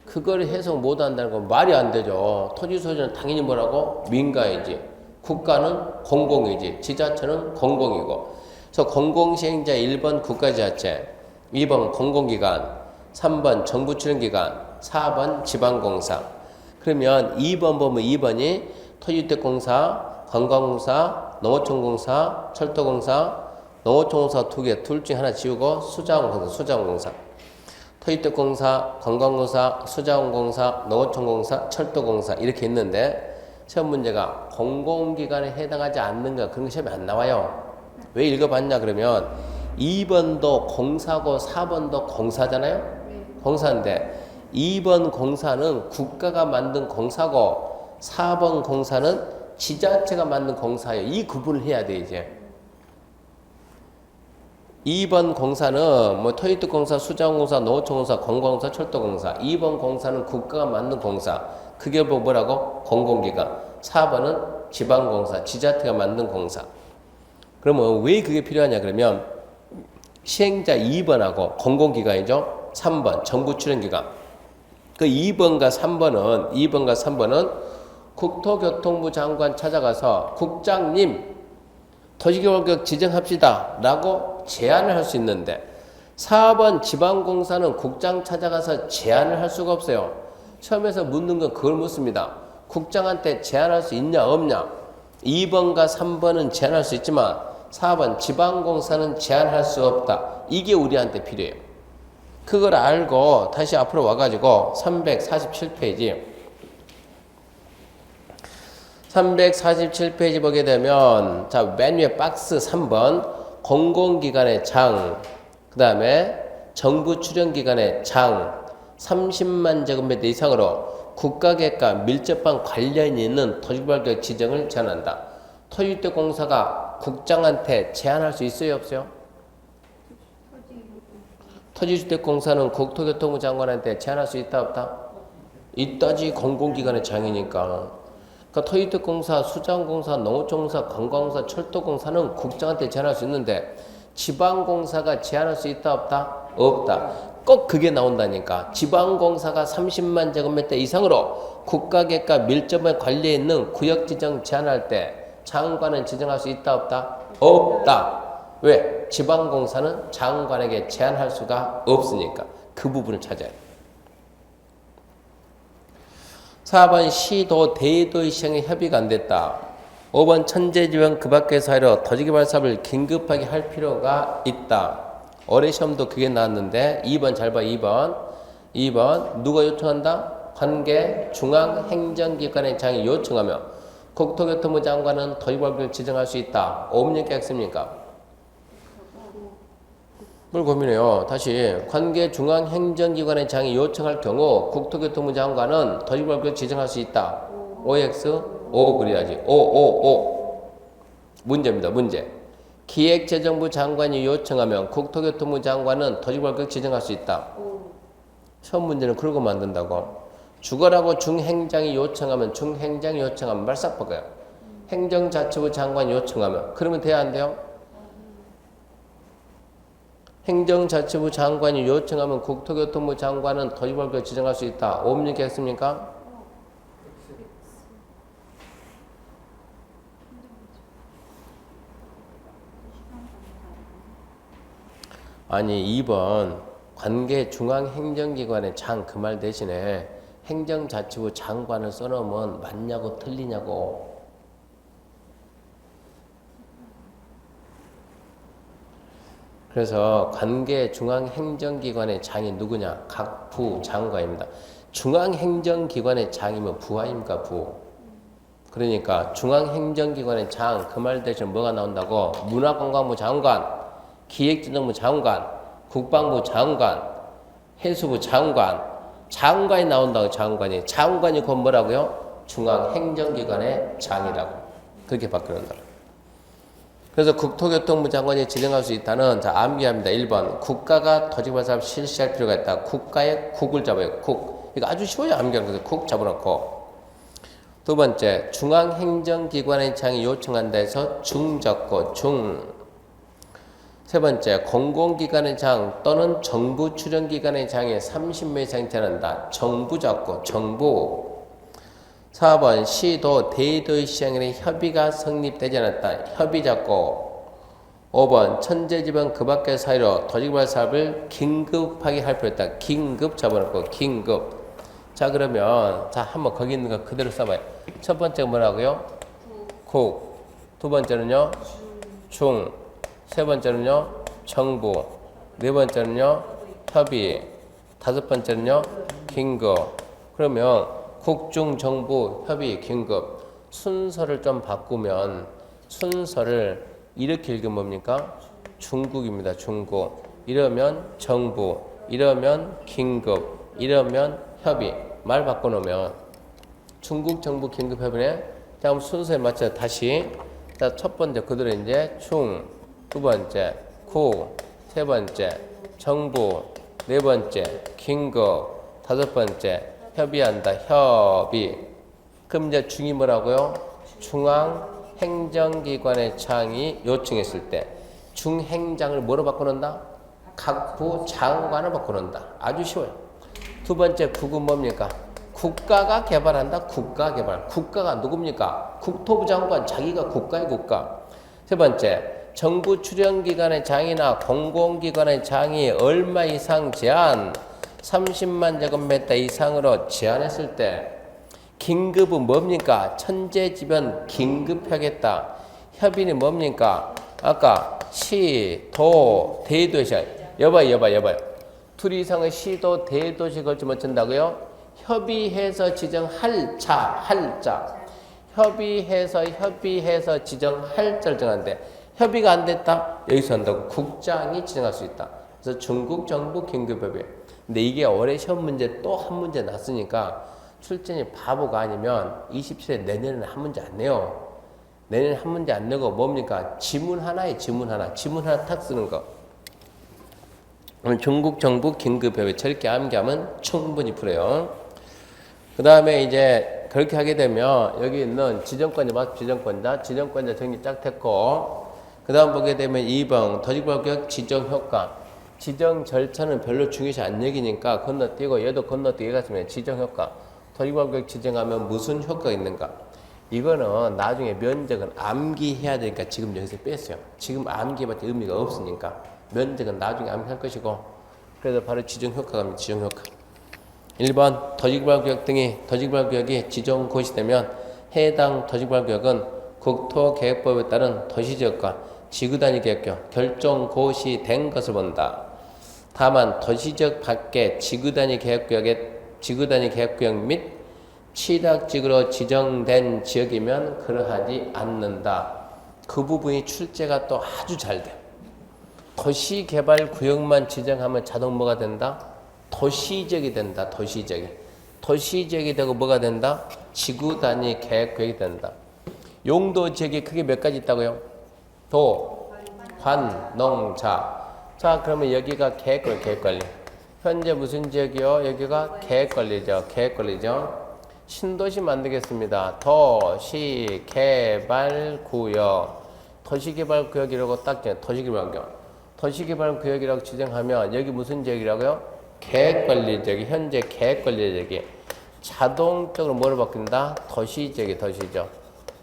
Speaker 1: 그걸 해석 못 한다는 건 말이 안 되죠. 토지 소유자는 당연히 뭐라고? 민간이지. 국가는 공공이지. 지자체는 공공이고. 그래서 공공시행자 1번 국가지자체, 2번 공공기관, 3번 정부 출연기관, 4번 지방공사. 그러면 2번 보면 2번이 토지주택공사, 관광공사, 농어촌공사, 철도공사, 농어촌공사 두 개, 둘 중에 하나 지우고 수자원공사. 토지주택공사, 관광공사, 수자원공사, 농어촌공사, 철도공사 이렇게 있는데 시험 문제가 공공기관에 해당하지 않는가 그런 거 시험에 안 나와요. 왜 읽어봤냐 그러면 2번도 공사고 4번도 공사잖아요. 공사인데 2번 공사는 국가가 만든 공사고 4번 공사는 지자체가 만든 공사예요. 이 구분을 해야 돼 이제. 2번 공사는 뭐 토지주택공사, 수자원공사, 농어촌공사, 관광공사, 철도공사. 2번 공사는 국가가 만든 공사. 그게 뭐라고? 공공기관. 4번은 지방공사, 지자체가 만든 공사. 그러면 왜 그게 필요하냐 그러면 시행자 2번하고 공공기관이죠. 3번 정부 출연기관. 그 2번과 3번은 국토교통부 장관 찾아가서 국장님 토지개발구역 지정합시다 라고 제안을 할 수 있는데 4번 지방공사는 국장 찾아가서 제안을 할 수가 없어요. 처음에서 묻는 건 그걸 묻습니다. 국장한테 제안할 수 있냐 없냐. 2번과 3번은 제안할 수 있지만 4번 지방공사는 제안할 수 없다. 이게 우리한테 필요해요. 그걸 알고 다시 앞으로 와가지고 347페이지 보게 되면 자, 맨 위에 박스 3번 공공기관의 장, 그 다음에 정부 출연기관의 장 30만 제곱미터 이상으로 국가계획과 밀접한 관련이 있는 토지개발구역 지정을 제한한다. 토지주택공사가 국장한테 제한할 수 있어요 없어요? 토지주택공사는 국토교통부 장관한테 제한할 수 있다 없다? 있다지. 공공기관의 장이니까. 그러니까 토지주택공사, 수자원공사, 농어촌공사, 관광공사, 철도공사는 국장한테 제한할 수 있는데 지방공사가 제한할 수 있다 없다? 없다. 꼭 그게 나온다니까. 지방공사가 30만 제곱미터 이상으로 국가계획과 밀접한 관련이 있는 구역지정 제한할 때 장관은 지정할 수 있다 없다? 없다. 왜? 지방공사는 장관에게 제한할 수가 없으니까. 그 부분을 찾아야 돼. 4번 시도 대도시 시행에 협의가 안 됐다. 5번 천재지변 그 밖의 사유로 토지개발 사업을 긴급하게 할 필요가 있다. 올해 시험도 그게 나왔는데 2번 잘 봐. 2번 누가 요청한다? 관계 중앙행정기관의 장이 요청하며 국토교통부 장관은 토지개발구역을 지정할 수 있다. 옵니까 X입니까? 뭘 고민해요. 다시 관계 중앙행정기관의 장이 요청할 경우 국토교통부 장관은 토지개발구역 지정할 수 있다. OX? O 그래야지. O. 문제입니다. 문제. 기획재정부 장관이 요청하면 국토교통부 장관은 토지개발구역 지정할 수 있다. 시험 문제는 그러고 만든다고. 주거라고 중행장이 요청하면 말 싹 바꿔요. 행정자치부 장관이 요청하면 그러면 돼야 안 돼요? 행정자치부 장관이 요청하면 국토교통부 장관은 토지개발구역 지정할 수 있다. 옵니까 X입니까? 아니 2번 관계 중앙행정기관의 장 그 말 대신에 행정자치부 장관을 써놓으면 맞냐고 틀리냐고. 그래서 관계 중앙행정기관의 장이 누구냐? 각 부 장관입니다. 중앙행정기관의 장이면 부 아닙니까? 부. 그러니까 중앙행정기관의 장 그 말 대신 뭐가 나온다고? 문화관광부 장관, 기획재정부 장관, 국방부 장관, 해수부 장관, 장관이 나온다고. 장관이 곧 뭐라고요? 중앙행정기관의 장이라고. 그렇게 바꾸는다. 그래서 국토교통부 장관이 지정할 수 있다는, 자, 암기합니다. 1번. 국가가 토지개발 사업 실시할 필요가 있다. 국가의 국을 잡아요. 국. 이거 아주 쉬워요. 암기하는 거죠. 국 잡아놓고. 두 번째. 중앙행정기관의 장이 요청한다 해서 중 적고 중. 세 번째. 공공기관의 장 또는 정부 출연기관의 장에 30명 이상 제한한다. 정부 잡고 정부. 4번 시도 대도의 시행에 협의가 성립되지 않았다. 협의 잡고. 5번 천재지방 그 밖의 사이로 토지개발 사업을 긴급하게 할 필요 있다. 긴급 잡아놓고 긴급. 자 그러면 자 한번 거기 있는 거 그대로 써봐요. 첫 번째 뭐라고요? 국. 두 번째는요? 중. 세 번째는요? 정부. 네 번째는요? 협의. 다섯 번째는요? 긴급. 그러면 국중 정부 협의 긴급 순서를 좀 바꾸면 순서를 이렇게 읽으면 뭡니까? 중국입니다. 중국. 이러면 정부, 이러면 긴급, 이러면 협의. 말 바꿔놓으면 중국 정부 긴급 협의네. 다음 순서에 맞춰 다시. 자, 첫 번째 그대로 이제 중, 두 번째 국, 세 번째 정부, 네 번째 긴급, 다섯 번째 협의한다. 협의. 그럼 이제 중이 뭐라고요? 중앙행정기관의 장이 요청했을 때 중행장을 뭐로 바꿔놓는다? 각 부 장관을 바꿔놓는다. 아주 쉬워요. 두 번째 국은 뭡니까? 국가가 개발한다. 국가 개발. 국가가 누굽니까? 국토부 장관. 자기가 국가의 국가. 세 번째 정부 출연기관의 장이나 공공기관의 장이 얼마 이상 제한 30만 제곱미터 이상으로 제한했을 때 긴급은 뭡니까? 천재지변 긴급하겠다. 협의는 뭡니까? 아까 시, 도, 대도시. 여봐요. 둘 이상의 시도, 대도시 걸쳐 맞춘다고요? 협의해서 지정할 자. 협의해서 지정할 자를 정하는데 협의가 안 됐다? 여기서 한다고. 국장이 지정할 수 있다. 그래서 중국 정부 긴급협의. 근데 이게 올해 시험 문제 또 한 문제 났으니까 출제자이 바보가 아니면 27회 내년에는 한 문제 안 내요. 내년에 한 문제 안 내고 뭡니까? 지문 하나 탁 쓰는 거. 중국 정부 긴급협의 저렇게 암기하면 충분히 풀어요. 그 다음에 이제 그렇게 하게 되면 여기 있는 지정권자 정리 쫙 됐고, 그 다음 보게 되면 2번 토지개발구역 지정효과. 지정 절차는 별로 중요시 안 여기니까 건너뛰고 얘도 건너뛰고 얘가 있으면 지정효과. 토지개발구역 지정하면 무슨 효과가 있는가. 이거는 나중에 면적은 암기해야 되니까 지금 여기서 뺐어요. 지금 암기해봤자 의미가 없으니까 면적은 나중에 암기할 것이고, 그래서 바로 지정효과가 지정효과. 1번 토지개발구역 등이 토지개발구역이 지정 고시되면 해당 토지개발구역은 국토계획법에 따른 도시지역과 지구단위 계획령 결정 고시된 것을 본다. 다만 도시지역 밖에 지구단위 계획구역 및 취락지구로 지정된 지역이면 그러하지 않는다. 그 부분이 출제가 또 아주 잘 돼. 도시개발구역만 지정하면 자동 뭐가 된다? 도시지역이 된다. 도시지역이 되고 뭐가 된다? 지구단위 계획구역이 된다. 용도지역이 크게 몇 가지 있다고요? 도, 관, 농, 자. 자, 그러면 여기가 계획관리. 현재 무슨 지역이요? 여기가 계획관리죠. 신도시 만들겠습니다. 도시개발구역. 도시개발구역이라고 딱 정해. 도시개발구역이라고 지정하면 여기 무슨 지역이라고요? 계획관리지역이. 현재 계획관리지역이. 자동적으로 뭐로 바뀐다? 도시지역이.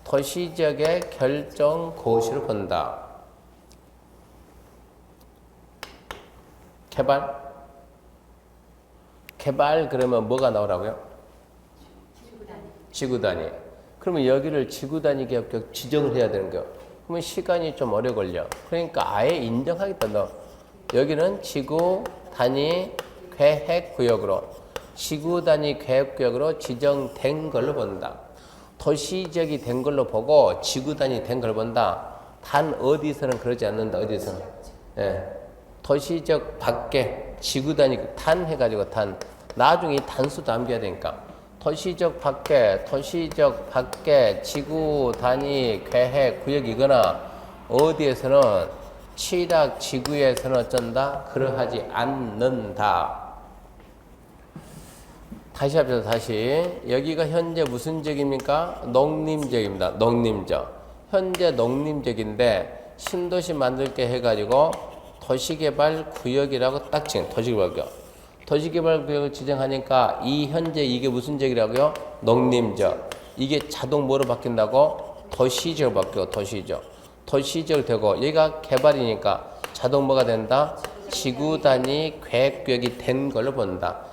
Speaker 1: 도시지역의 결정고시를 본다. 개발, 개발 그러면 뭐가 나오라고요? 지구 단위. 그러면 여기를 지구 단위 계획 지정을 해야 되는 거예요. 그러면 시간이 좀 오래 걸려. 그러니까 아예 인정하겠다. 너 여기는 지구 단위 계획 구역으로 지구 단위 계획 구역으로 지정된 걸로 본다. 도시지역이 된 걸로 보고 지구 단위 된 걸 본다. 단 어디서는 그러지 않는다. 어디서는. 예. 도시지역 밖에 지구 단위 단 해가지고 단 나중에 이 단수 남겨야 되니까 도시적 밖에 지구 단위 계획 구역이거나 어디에서는 취락 지구에서는 어쩐다? 그러하지 않는다. 다시 합시다. 다시 여기가 현재 무슨 지역입니까? 농림지역입니다. 농림지역. 현재 농림지역인데 신도시 만들게 해가지고 도시개발 구역이라고 딱 지정. 도시개발 구역. 도시개발 구역을 지정하니까 이 현재 이게 무슨 지역이라고요? 농림지역. 이게 자동 뭐로 바뀐다고? 도시지역 바뀌고 도시지역. 도시지역 되고 여기가 개발이니까 자동 뭐가 된다? 지구 단위 계획 구역이 된 걸로 본다.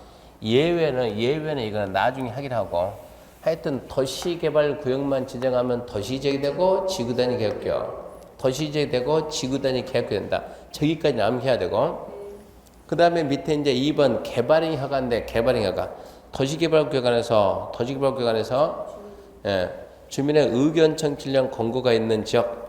Speaker 1: 예외는 이거는 나중에 하기로 하고 하여튼 도시개발 구역만 지정하면 도시지역이 되고 지구 단위 계획 구역. 도시지역이 되고 지구 단위 계획 구역이 된다. 저기까지 암기해야 되고 그 다음에 밑에 이제 2번 개발행 허가인데 개발행 허가 도시개발구역 안에서 예, 주민의 의견 청취령 권고가 있는 지역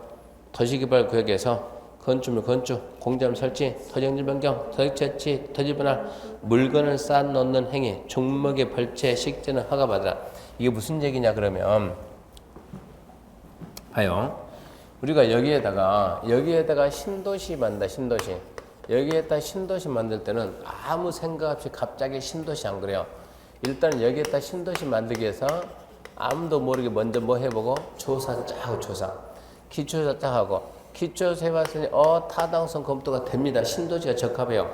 Speaker 1: 도시개발구역에서 건축물 건축, 공장 설치, 토지용지 변경, 설치, 토지 분할, 물건을 쌓아놓는 행위, 종목의 벌채, 식재는 허가받으라. 이게 무슨 얘기냐 그러면 봐요. 우리가 여기에다가 신도시 만든다. 신도시. 여기에다 신도시 만들 때는 아무 생각 없이 갑자기 신도시 안 그래요. 일단 여기에다 신도시 만들기 위해서 아무도 모르게 먼저 뭐 해보고 조사 짜고 기초조사 짜고 기초조사 해봤으니 타당성 검토가 됩니다. 신도시가 적합해요.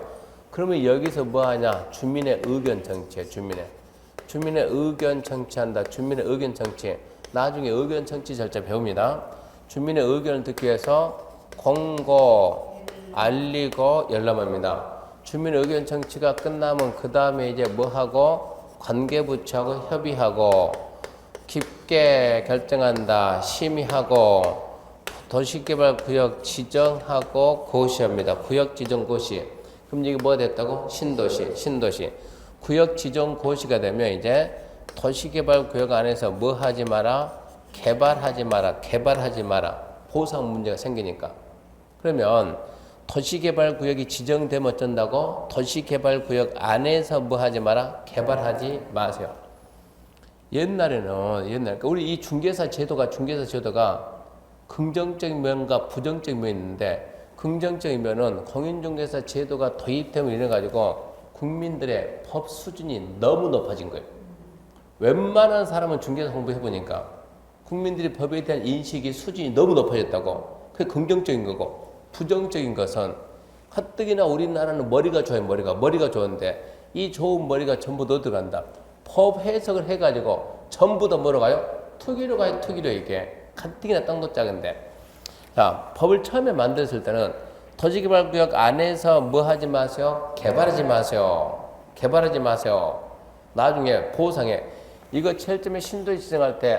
Speaker 1: 그러면 여기서 뭐 하냐? 주민의 의견 정치해. 주민의 의견 정치한다. 주민의 의견 정치. 나중에 의견 정치 절차 배웁니다. 주민의 의견을 듣기 위해서 공고 알리고 열람합니다. 주민 의견 청취가 끝나면 그 다음에 이제 뭐 하고 관계부처하고 협의하고 깊게 결정한다. 심의하고 도시개발구역 지정하고 고시합니다. 구역 지정 고시. 그럼 이게 뭐 됐다고? 신도시. 구역 지정 고시가 되면 이제 도시개발구역 안에서 뭐 하지 마라? 개발하지 마라. 보상 문제가 생기니까. 그러면 도시개발구역이 지정되면 어쩐다고? 도시개발구역 안에서 뭐 하지 마라? 개발하지 마세요. 옛날에 우리 이 중개사 제도가 긍정적인 면과 부정적인 면이 있는데 긍정적인 면은 공인중개사 제도가 도입되면 이래가지고 국민들의 법 수준이 너무 높아진 거예요. 웬만한 사람은 중개사 공부해보니까 국민들이 법에 대한 인식이 수준이 너무 높아졌다고. 그게 긍정적인 거고 부정적인 것은 가뜩이나 우리나라는 머리가 좋아요. 머리가 좋은데 이 좋은 머리가 전부 더 들어간다. 법 해석을 해가지고 전부 다 뭐로 가요? 투기로 가요. 이게 가뜩이나 땅도 작은데 자 법을 처음에 만들었을 때는 도시개발구역 안에서 뭐 하지 마세요? 개발하지 마세요. 나중에 보상해. 이거 제일 처음에 신도시 지정할 때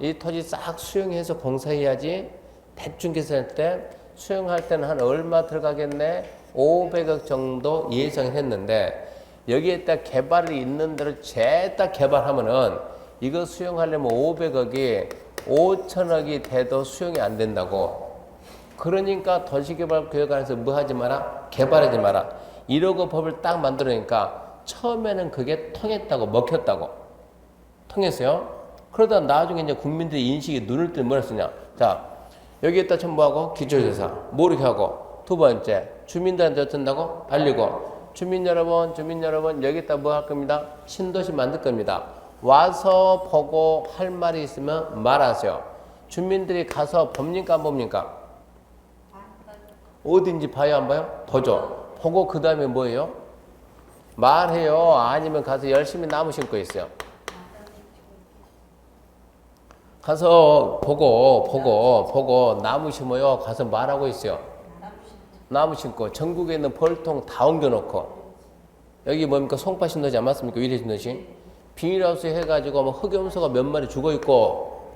Speaker 1: 이 토지 싹 수용해서 공사해야지. 대충 계산할 때 수용할 때는 한 얼마 들어가겠네? 500억 정도 예상했는데 여기에다 개발이 있는 대로 죄다 개발하면은 이거 수용하려면 500억이 5천억이 돼도 수용이 안 된다고. 그러니까 도시개발구역 안에서 뭐 하지 마라? 개발하지 마라. 이러고 법을 딱 만들으니까 처음에는 그게 통했다고 먹혔다고. 통했어요. 그러다 나중에 이제 국민들의 인식이 눈을 뜨면 뭐라 쓰냐. 자, 여기에다 첨부하고 기초조사. 모르게 하고. 두 번째, 주민들한테 어쩐다고? 알리고. 주민 여러분, 여기에다 뭐 할 겁니다? 신도시 만들 겁니다. 와서 보고 할 말이 있으면 말하세요. 주민들이 가서 봅니까? 안 봅니까? 어딘지 봐요? 안 봐요? 보죠. 보고 그 다음에 뭐예요? 말해요. 아니면 가서 열심히 나무 심고 있어요. 가서 보고 나무 심어요. 가서 말하고 있어요. 나무 심고 전국에 있는 벌통 다 옮겨놓고 여기 뭡니까? 송파 신도시 안 맞습니까? 위례 신도시. 비닐하우스 해가지고 뭐 흑염소가 몇 마리 죽어있고,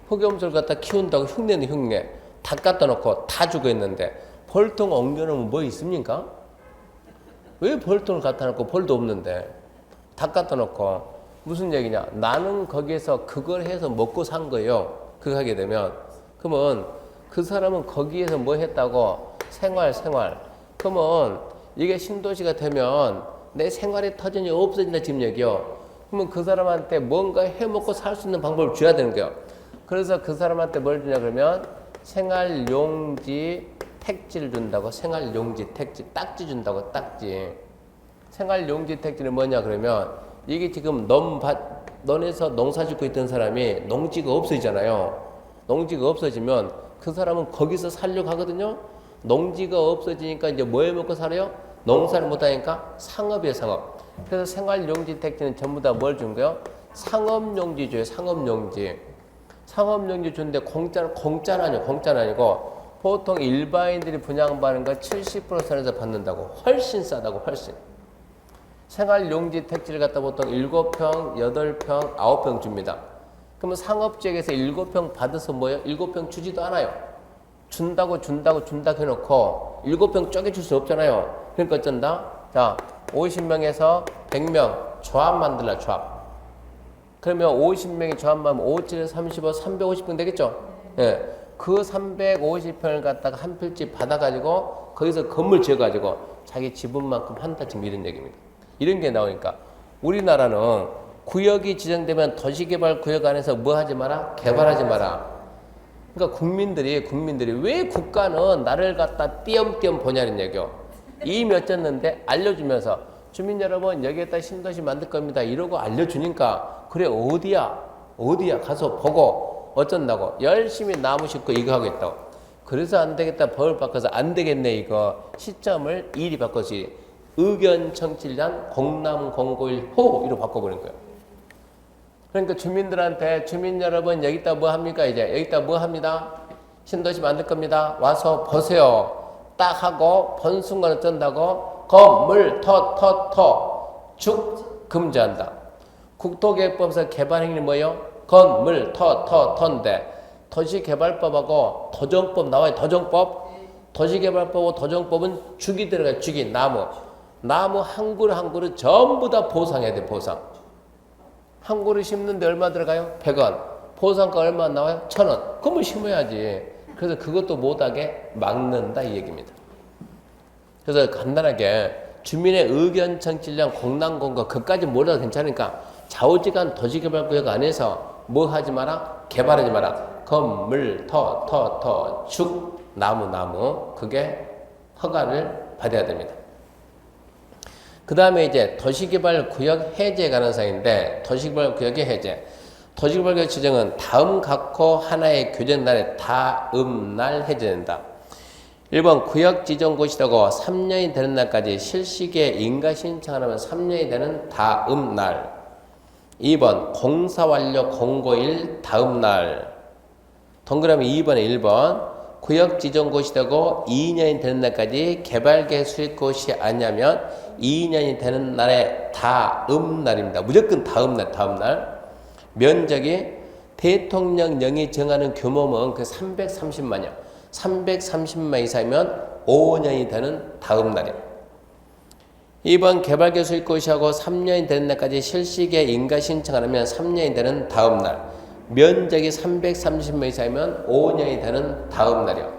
Speaker 1: 흑염소를 갖다 키운다고 흉내는 흉내. 다 갖다 놓고 다 죽어있는데, 벌통 옮겨놓으면 뭐 있습니까? 왜 벌통을 갖다 놓고 벌도 없는데? 다 갖다 놓고. 무슨 얘기냐? 나는 거기에서 그걸 해서 먹고 산 거예요. 그거 하게 되면. 그러면 그 사람은 거기에서 뭐 했다고? 생활. 그러면 이게 신도시가 되면 내 생활의 터전이 없어진다 지금 얘기요. 그러면 그 사람한테 뭔가 해먹고 살 수 있는 방법을 줘야 되는 거예요. 그래서 그 사람한테 뭘 주냐 그러면 생활용지 택지를 준다고. 생활용지 택지. 딱지 준다고. 딱지. 생활용지 택지는 뭐냐 그러면 이게 지금 논에서 농사 짓고 있던 사람이 농지가 없어지잖아요. 농지가 없어지면 그 사람은 거기서 살려고 하거든요. 농지가 없어지니까 이제 뭐 해 먹고 살아요? 농사를 못하니까 상업이에요, 상업. 그래서 생활용지 택지는 전부 다 뭘 준 거예요? 상업용지 줘요, 상업용지. 상업용지 주는데 공짜는 아니고 보통 일반인들이 분양받는 거 70% 선에서 받는다고. 훨씬 싸다고, 훨씬. 생활용지 택지를 갖다 보통 7평, 8평, 9평 줍니다. 그러면 상업지역에서 7평 받아서 뭐예요? 7평 주지도 않아요. 준다고 해놓고 7평 쪼개줄 수 없잖아요. 그러니까 어쩐다? 자, 50명에서 100명 조합 만들라, 조합. 그러면 50명이 조합만 하면 5, 7, 35, 350평 되겠죠? 예. 그 350평을 갖다가 한 필지 받아가지고 거기서 건물 지어가지고 자기 지분만큼 한다, 지금 이런 얘기입니다. 이런 게 나오니까 우리나라는 구역이 지정되면 도시개발구역 안에서 뭐 하지 마라? 개발하지 마라. 그러니까 국민들이 왜 국가는 나를 갖다 띄엄띄엄 보냐는 얘기요. 이미 어쨌는데 알려주면서 주민 여러분 여기에다 신도시 만들 겁니다. 이러고 알려주니까 그래 어디야 가서 보고 어쩐다고 열심히 나무 심고 이거 하고 있다고. 그래서 안 되겠다 법을 바꿔서 안 되겠네 이거 시점을 일이 바꿔서 의견 청취란 03-091호 이로 바꿔버린 거예요. 그러니까 주민들한테 주민 여러분 여기다 뭐 합니까? 이제 여기다 뭐 합니다? 신도시 만들 겁니다. 와서 보세요. 딱 하고 본 순간 어쩐다고? 건물 죽 금지한다. 국토계획법에서 개발행위는 뭐예요? 건물 터인데 도시개발법하고 도정법 나와요. 도정법. 도시개발법하고 도정법은 죽이 들어가요. 죽이 나무 한 그루 전부 다 보상해야 돼. 보상. 한 그루 심는데 얼마 들어가요? 100원. 보상가 얼마 나와요? 1000원. 그러면 심어야지. 그래서 그것도 못하게 막는다 이 얘기입니다. 그래서 간단하게 주민의 의견 청취량 공난공고 그까지 몰라도 괜찮으니까 좌우지간 도시개발구역 안에서 뭐 하지 마라? 개발하지 마라. 건물 죽 나무 그게 허가를 받아야 됩니다. 그 다음에 이제 도시개발구역 해제에 관한 사항인데 도시개발구역의 해제. 도시개발구역 지정은 다음 각호 하나의 규정날에 다음 날 해제된다. 1번 구역 지정고시라고 3년이 되는 날까지 실시기에 인가 신청을 하면 3년이 되는 다음 날. 2번 공사 완료 공고일 다음 날. 동그라미 2번에 1번 구역 지정고시라고 2년이 되는 날까지 개발계획 수립고시 아니냐면 2년이 되는 날에 다음 날입니다. 무조건 다음 날. 면적이 대통령령이 정하는 규모면 그 330만이요. 330만 이상이면 5년이 되는 다음 날이에요. 2번 개발계획 수립고시하고 3년이 되는 날까지 실시기에 인가 신청을 하면 3년이 되는 다음 날. 면적이 330만 이상이면 5년이 되는 다음 날이요.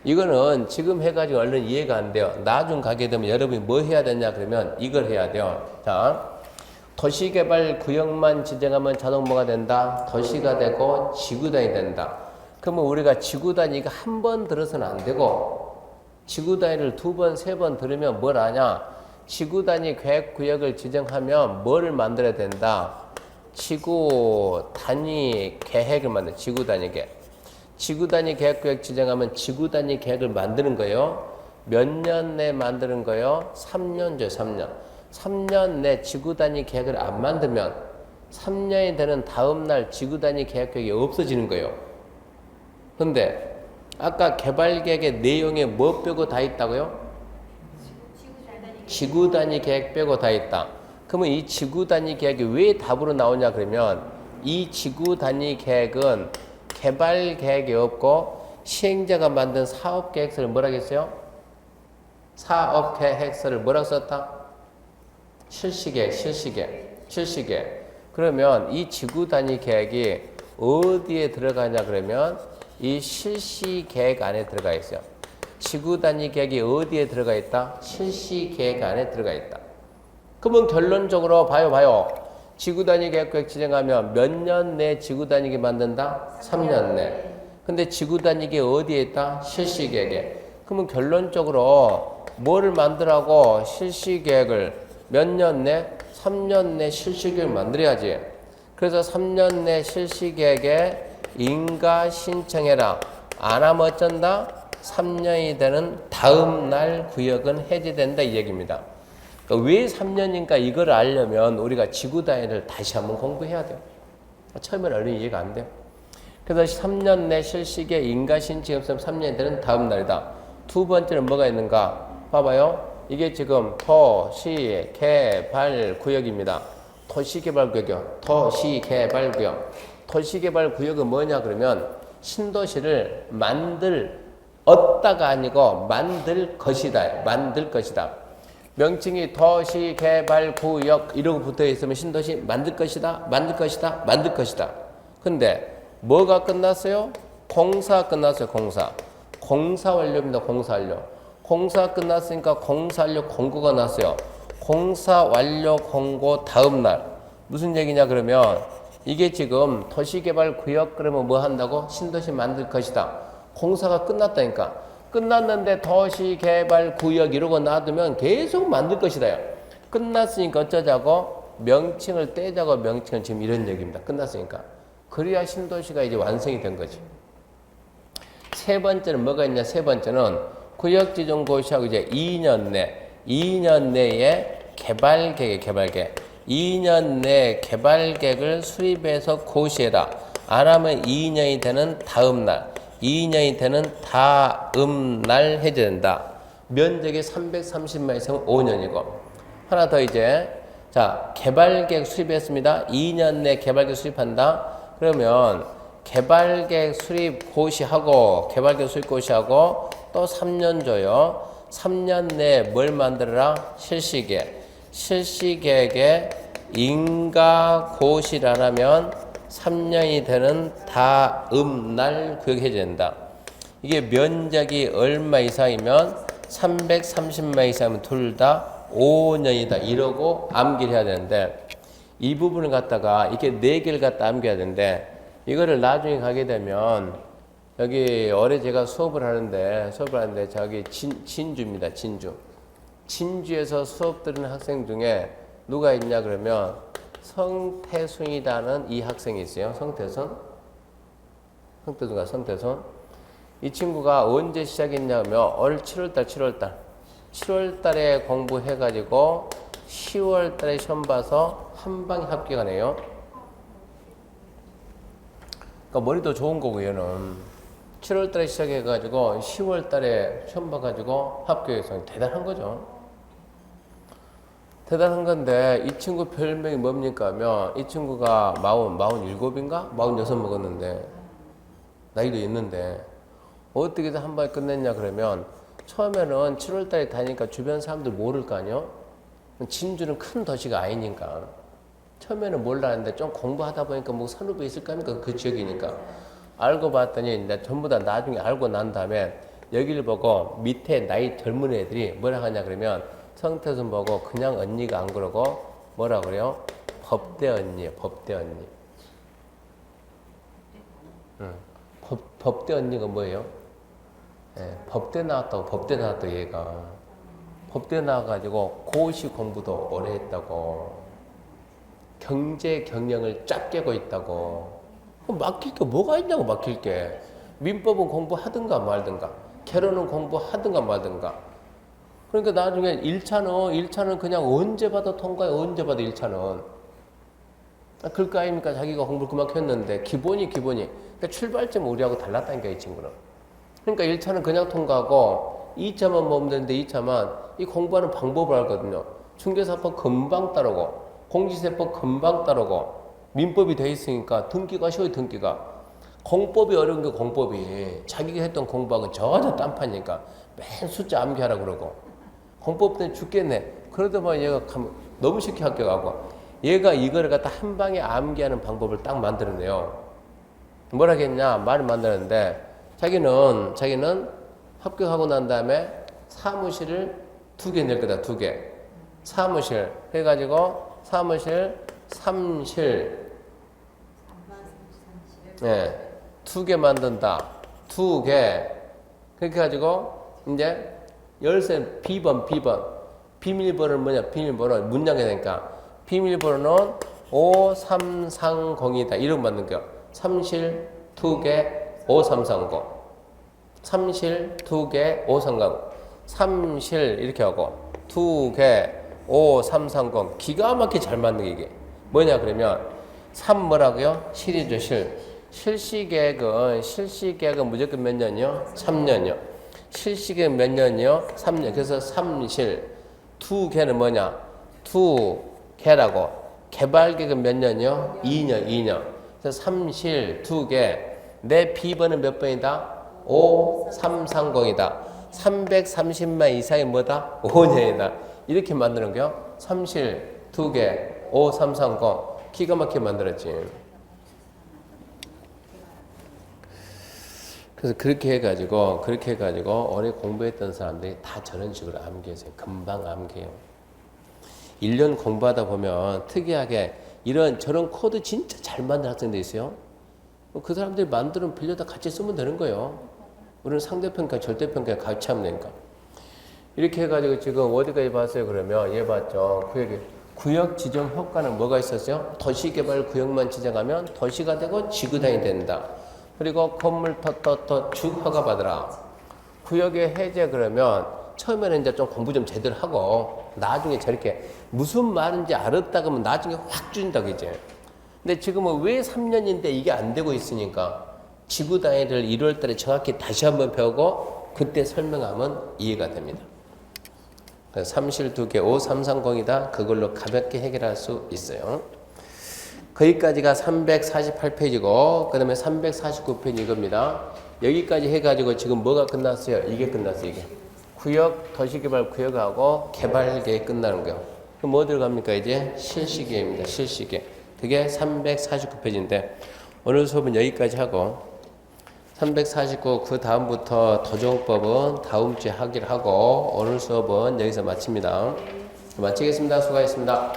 Speaker 1: 이거는 지금 해가지고 얼른 이해가 안 돼요. 나중 가게 되면 여러분이 뭐 해야 되냐 그러면 이걸 해야 돼요. 자, 도시개발 구역만 지정하면 자동 뭐가 된다? 도시가 되고 지구단위 된다. 그러면 우리가 지구단위가 한 번 들어서는 안 되고 지구단위를 2번, 3번 들으면 뭘 하냐? 지구단위 계획구역을 지정하면 뭐를 만들어야 된다? 지구단위 계획을 만들어. 지구단위 계획. 지구단위 계획구역 지정하면 지구단위 계획을 만드는 거예요. 몇 년 내에 만드는 거예요? 3년죠, 3년. 3년 내 지구단위 계획을 안 만들면 3년이 되는 다음 날 지구단위 계획이 없어지는 거예요. 근데 아까 개발계획의 내용에 뭐 빼고 다 있다고요? 지구 단위 계획 빼고 다 있다. 그러면 이 지구 단위 계획이 왜 답으로 나오냐 그러면 이 지구 단위 계획은 개발 계획이 없고 시행자가 만든 사업 계획서를 뭐라고 했어요? 사업 계획서를 뭐라고 썼다? 실시계획. 그러면 이 지구 단위 계획이 어디에 들어가냐 그러면 이 실시계획 안에 들어가 있어요. 지구 단위 계획이 어디에 들어가 있다? 실시계획 안에 들어가 있다. 그러면 결론적으로 봐요. 지구 단위 계획 진행하면 몇 년 내 지구 단위계 만든다? 3년 내. 근데 지구 단위계 어디에 있다? 실시계획에. 그러면 결론적으로 뭐를 만들라고 실시계획을 몇 년 내? 3년 내 실시계획을 만들어야지. 그래서 3년 내 실시계획에 인가 신청해라. 안 하면 어쩐다? 3년이 되는 다음 날 구역은 해제된다 이 얘기입니다. 그러니까 왜 3년인가 이걸 알려면 우리가 지구 단위를 다시 한번 공부해야 돼요. 처음에는 얼른 이해가 안 돼요. 그래서 3년 내 실시계 인가 신청이 없으면 3년이 되는 다음 날이다. 두 번째는 뭐가 있는가? 봐봐요. 이게 지금 도시개발구역입니다. 도시개발구역이요. 도시개발구역은 뭐냐 그러면 신도시를 얻다가 아니고 만들 것이다. 명칭이 도시개발구역 이러고 붙어 있으면 신도시 만들 것이다. 근데 뭐가 끝났어요? 공사 끝났어요. 공사 완료입니다. 공사 끝났으니까 공사 완료 공고가 났어요. 공사 완료 공고 다음 날 무슨 얘기냐 그러면 이게 지금 도시개발구역 그러면 뭐 한다고? 신도시 만들 것이다. 공사가 끝났다니까. 끝났는데 도시개발구역 이러고 놔두면 계속 만들 것이다. 끝났으니까 어쩌자고? 명칭을 떼자고 명칭은 지금 이런 얘기입니다. 끝났으니까. 그래야 신도시가 이제 완성이 된 거지. 세 번째는 뭐가 있냐? 세 번째는 구역지정고시하고 이제 2년 내에 개발계획. 2년 내 개발계획을 수립해서 고시해라. 안 하면 2년이 되는 다음 날 해제된다. 면적이 330만 이상은 5년이고. 하나 더 이제, 자, 개발계획 수립했습니다. 2년 내 개발계획 수립한다. 그러면 개발계획 수립 고시하고 또 3년 줘요. 3년 내에 뭘 만들어라? 실시계획에 인가 고시를 안 하면 3년이 되는 다음 날 구역 해제된다. 이게 면적이 얼마 이상이면 330만 이상이면 둘 다 5년이다. 이러고 암기를 해야 되는데 이 부분을 갖다가 이렇게 4개를 갖다 암기해야 되는데 이거를 나중에 가게 되면 여기 올해 제가 수업을 하는데 저기 진주입니다. 진주에서 수업 들은 학생 중에 누가 있냐 그러면 성태순이라는 이 학생이 있어요. 성태순. 이 친구가 언제 시작했냐면 올 7월달에 공부해가지고 10월달에 시험 봐서 한 방에 합격하네요. 그러니까 머리도 좋은 거고 얘는 7월달에 시작해가지고 10월달에 시험 봐가지고 합격해서 대단한 거죠. 대단한 건데 이 친구 별명이 뭡니까 하면 이 친구가 47인가? 46 먹었는데 나이도 있는데 어떻게 해서 한 방에 끝냈냐 그러면 처음에는 7월달에 다니니까 주변 사람들 모를 거 아니요? 진주는 큰 도시가 아니니까 처음에는 몰랐는데 좀 공부하다 보니까 뭐 선후배 있을 거 아닙니까? 그 지역이니까 알고 봤더니 이제 전부 다 나중에 알고 난 다음에 여기를 보고 밑에 나이 젊은 애들이 뭐라 하냐 그러면 성태순 보고 그냥 언니가 안 그러고 뭐라 그래요? 법대 언니예요. 법대 언니가 뭐예요? 법대 나왔다고 얘가. 법대 나와가지고 고시 공부도 오래 했다고. 경제 경영을 쫙 깨고 있다고. 막힐 게 뭐가 있냐고 막힐 게. 민법은 공부하든가 말든가. 개론은 공부하든가 말든가. 그러니까 나중에 1차는 그냥 언제 봐도 통과해. 언제 봐도 1차는. 그럴 거 아닙니까? 자기가 공부를 그만큼 했는데 기본이. 그러니까 출발점은 우리하고 달랐다니까 이 친구는. 그러니까 1차는 그냥 통과하고 2차만 보면 되는데 2차만 이 공부하는 방법을 알거든요. 중개사법 금방 따르고 공시세법 금방 따르고 민법이 돼 있으니까 등기가 쉬워요. 등기가. 공법이 어려운 게 공법이. 자기가 했던 공부하고 전혀 딴판이니까 맨 숫자 암기하라 그러고 공법 때문에 죽겠네. 그러더만 얘가 너무 쉽게 합격하고 얘가 이거를 갖다 한 방에 암기하는 방법을 딱 만들어내요. 뭐라겠냐 말을 만드는데 자기는 합격하고 난 다음에 사무실을 2개 낼 거다. 2개 사무실 해가지고 사무실 3실 네, 2개 만든다. 2개 그렇게 가지고 이제 열쇠 비번 비밀번호는 뭐냐 비밀번호 문장이 되니까 비밀번호는 5330이다. 이런 거 만든 거야. 3실 2개 5330 3실 2개 5330 3실 이렇게 하고 2개 5330 기가 막히게 잘 맞는 게 이게 뭐냐 그러면 3 뭐라고요? 실이죠. 실시계획은 무조건 몇 년이요? 3년이요. 실시계획 몇 년이요? 3년. 그래서 3실 2개는 뭐냐? 2개라고 개발계획은 몇 년이요? 2년. 그래서 3실 2개 내 비번은 몇 번이다? 5330이다. 330만 이상이 뭐다? 5년이다. 이렇게 만드는 거요. 3실 2개 5330 기가 막히게 만들었지. 그래서 그렇게 해가지고 오래 공부했던 사람들이 다 저런 식으로 암기해서 금방 암기해요. 1년 공부하다 보면 특이하게 저런 코드 진짜 잘 만든 학생들 있어요. 그 사람들이 만들면 빌려다 같이 쓰면 되는 거예요. 우리는 상대평가, 절대평가 같이 하면 되니까. 이렇게 해가지고 지금 어디까지 봤어요? 그러면 얘 봤죠. 구역 지정 효과는 뭐가 있었어요? 도시개발 구역만 지정하면 도시가 되고 지구단이 된다. 그리고 건물 쭉 허가 받으라. 구역의 해제 그러면 처음에는 이제 좀 공부 좀 제대로 하고 나중에 저렇게 무슨 말인지 알았다 그러면 나중에 확 준다고 이제. 근데 지금은 왜 3년인데 이게 안 되고 있으니까 지구 단위를 1월 달에 정확히 다시 한번 배우고 그때 설명하면 이해가 됩니다. 3실 2개 5330이다. 그걸로 가볍게 해결할 수 있어요. 거기까지가 348페이지고 그 다음에 349페이지 이겁니다. 여기까지 해가지고 지금 뭐가 끝났어요? 이게 끝났어요. 이게 구역, 도시개발 구역하고 개발계획 끝나는 거예요. 그럼 뭐 들어갑니까? 이제 실시계획입니다. 실시계획. 그게 349페이지인데 오늘 수업은 여기까지 하고 349 그 다음부터 도정법은 다음 주에 하기로 하고 오늘 수업은 여기서 마칩니다. 마치겠습니다. 수고하셨습니다.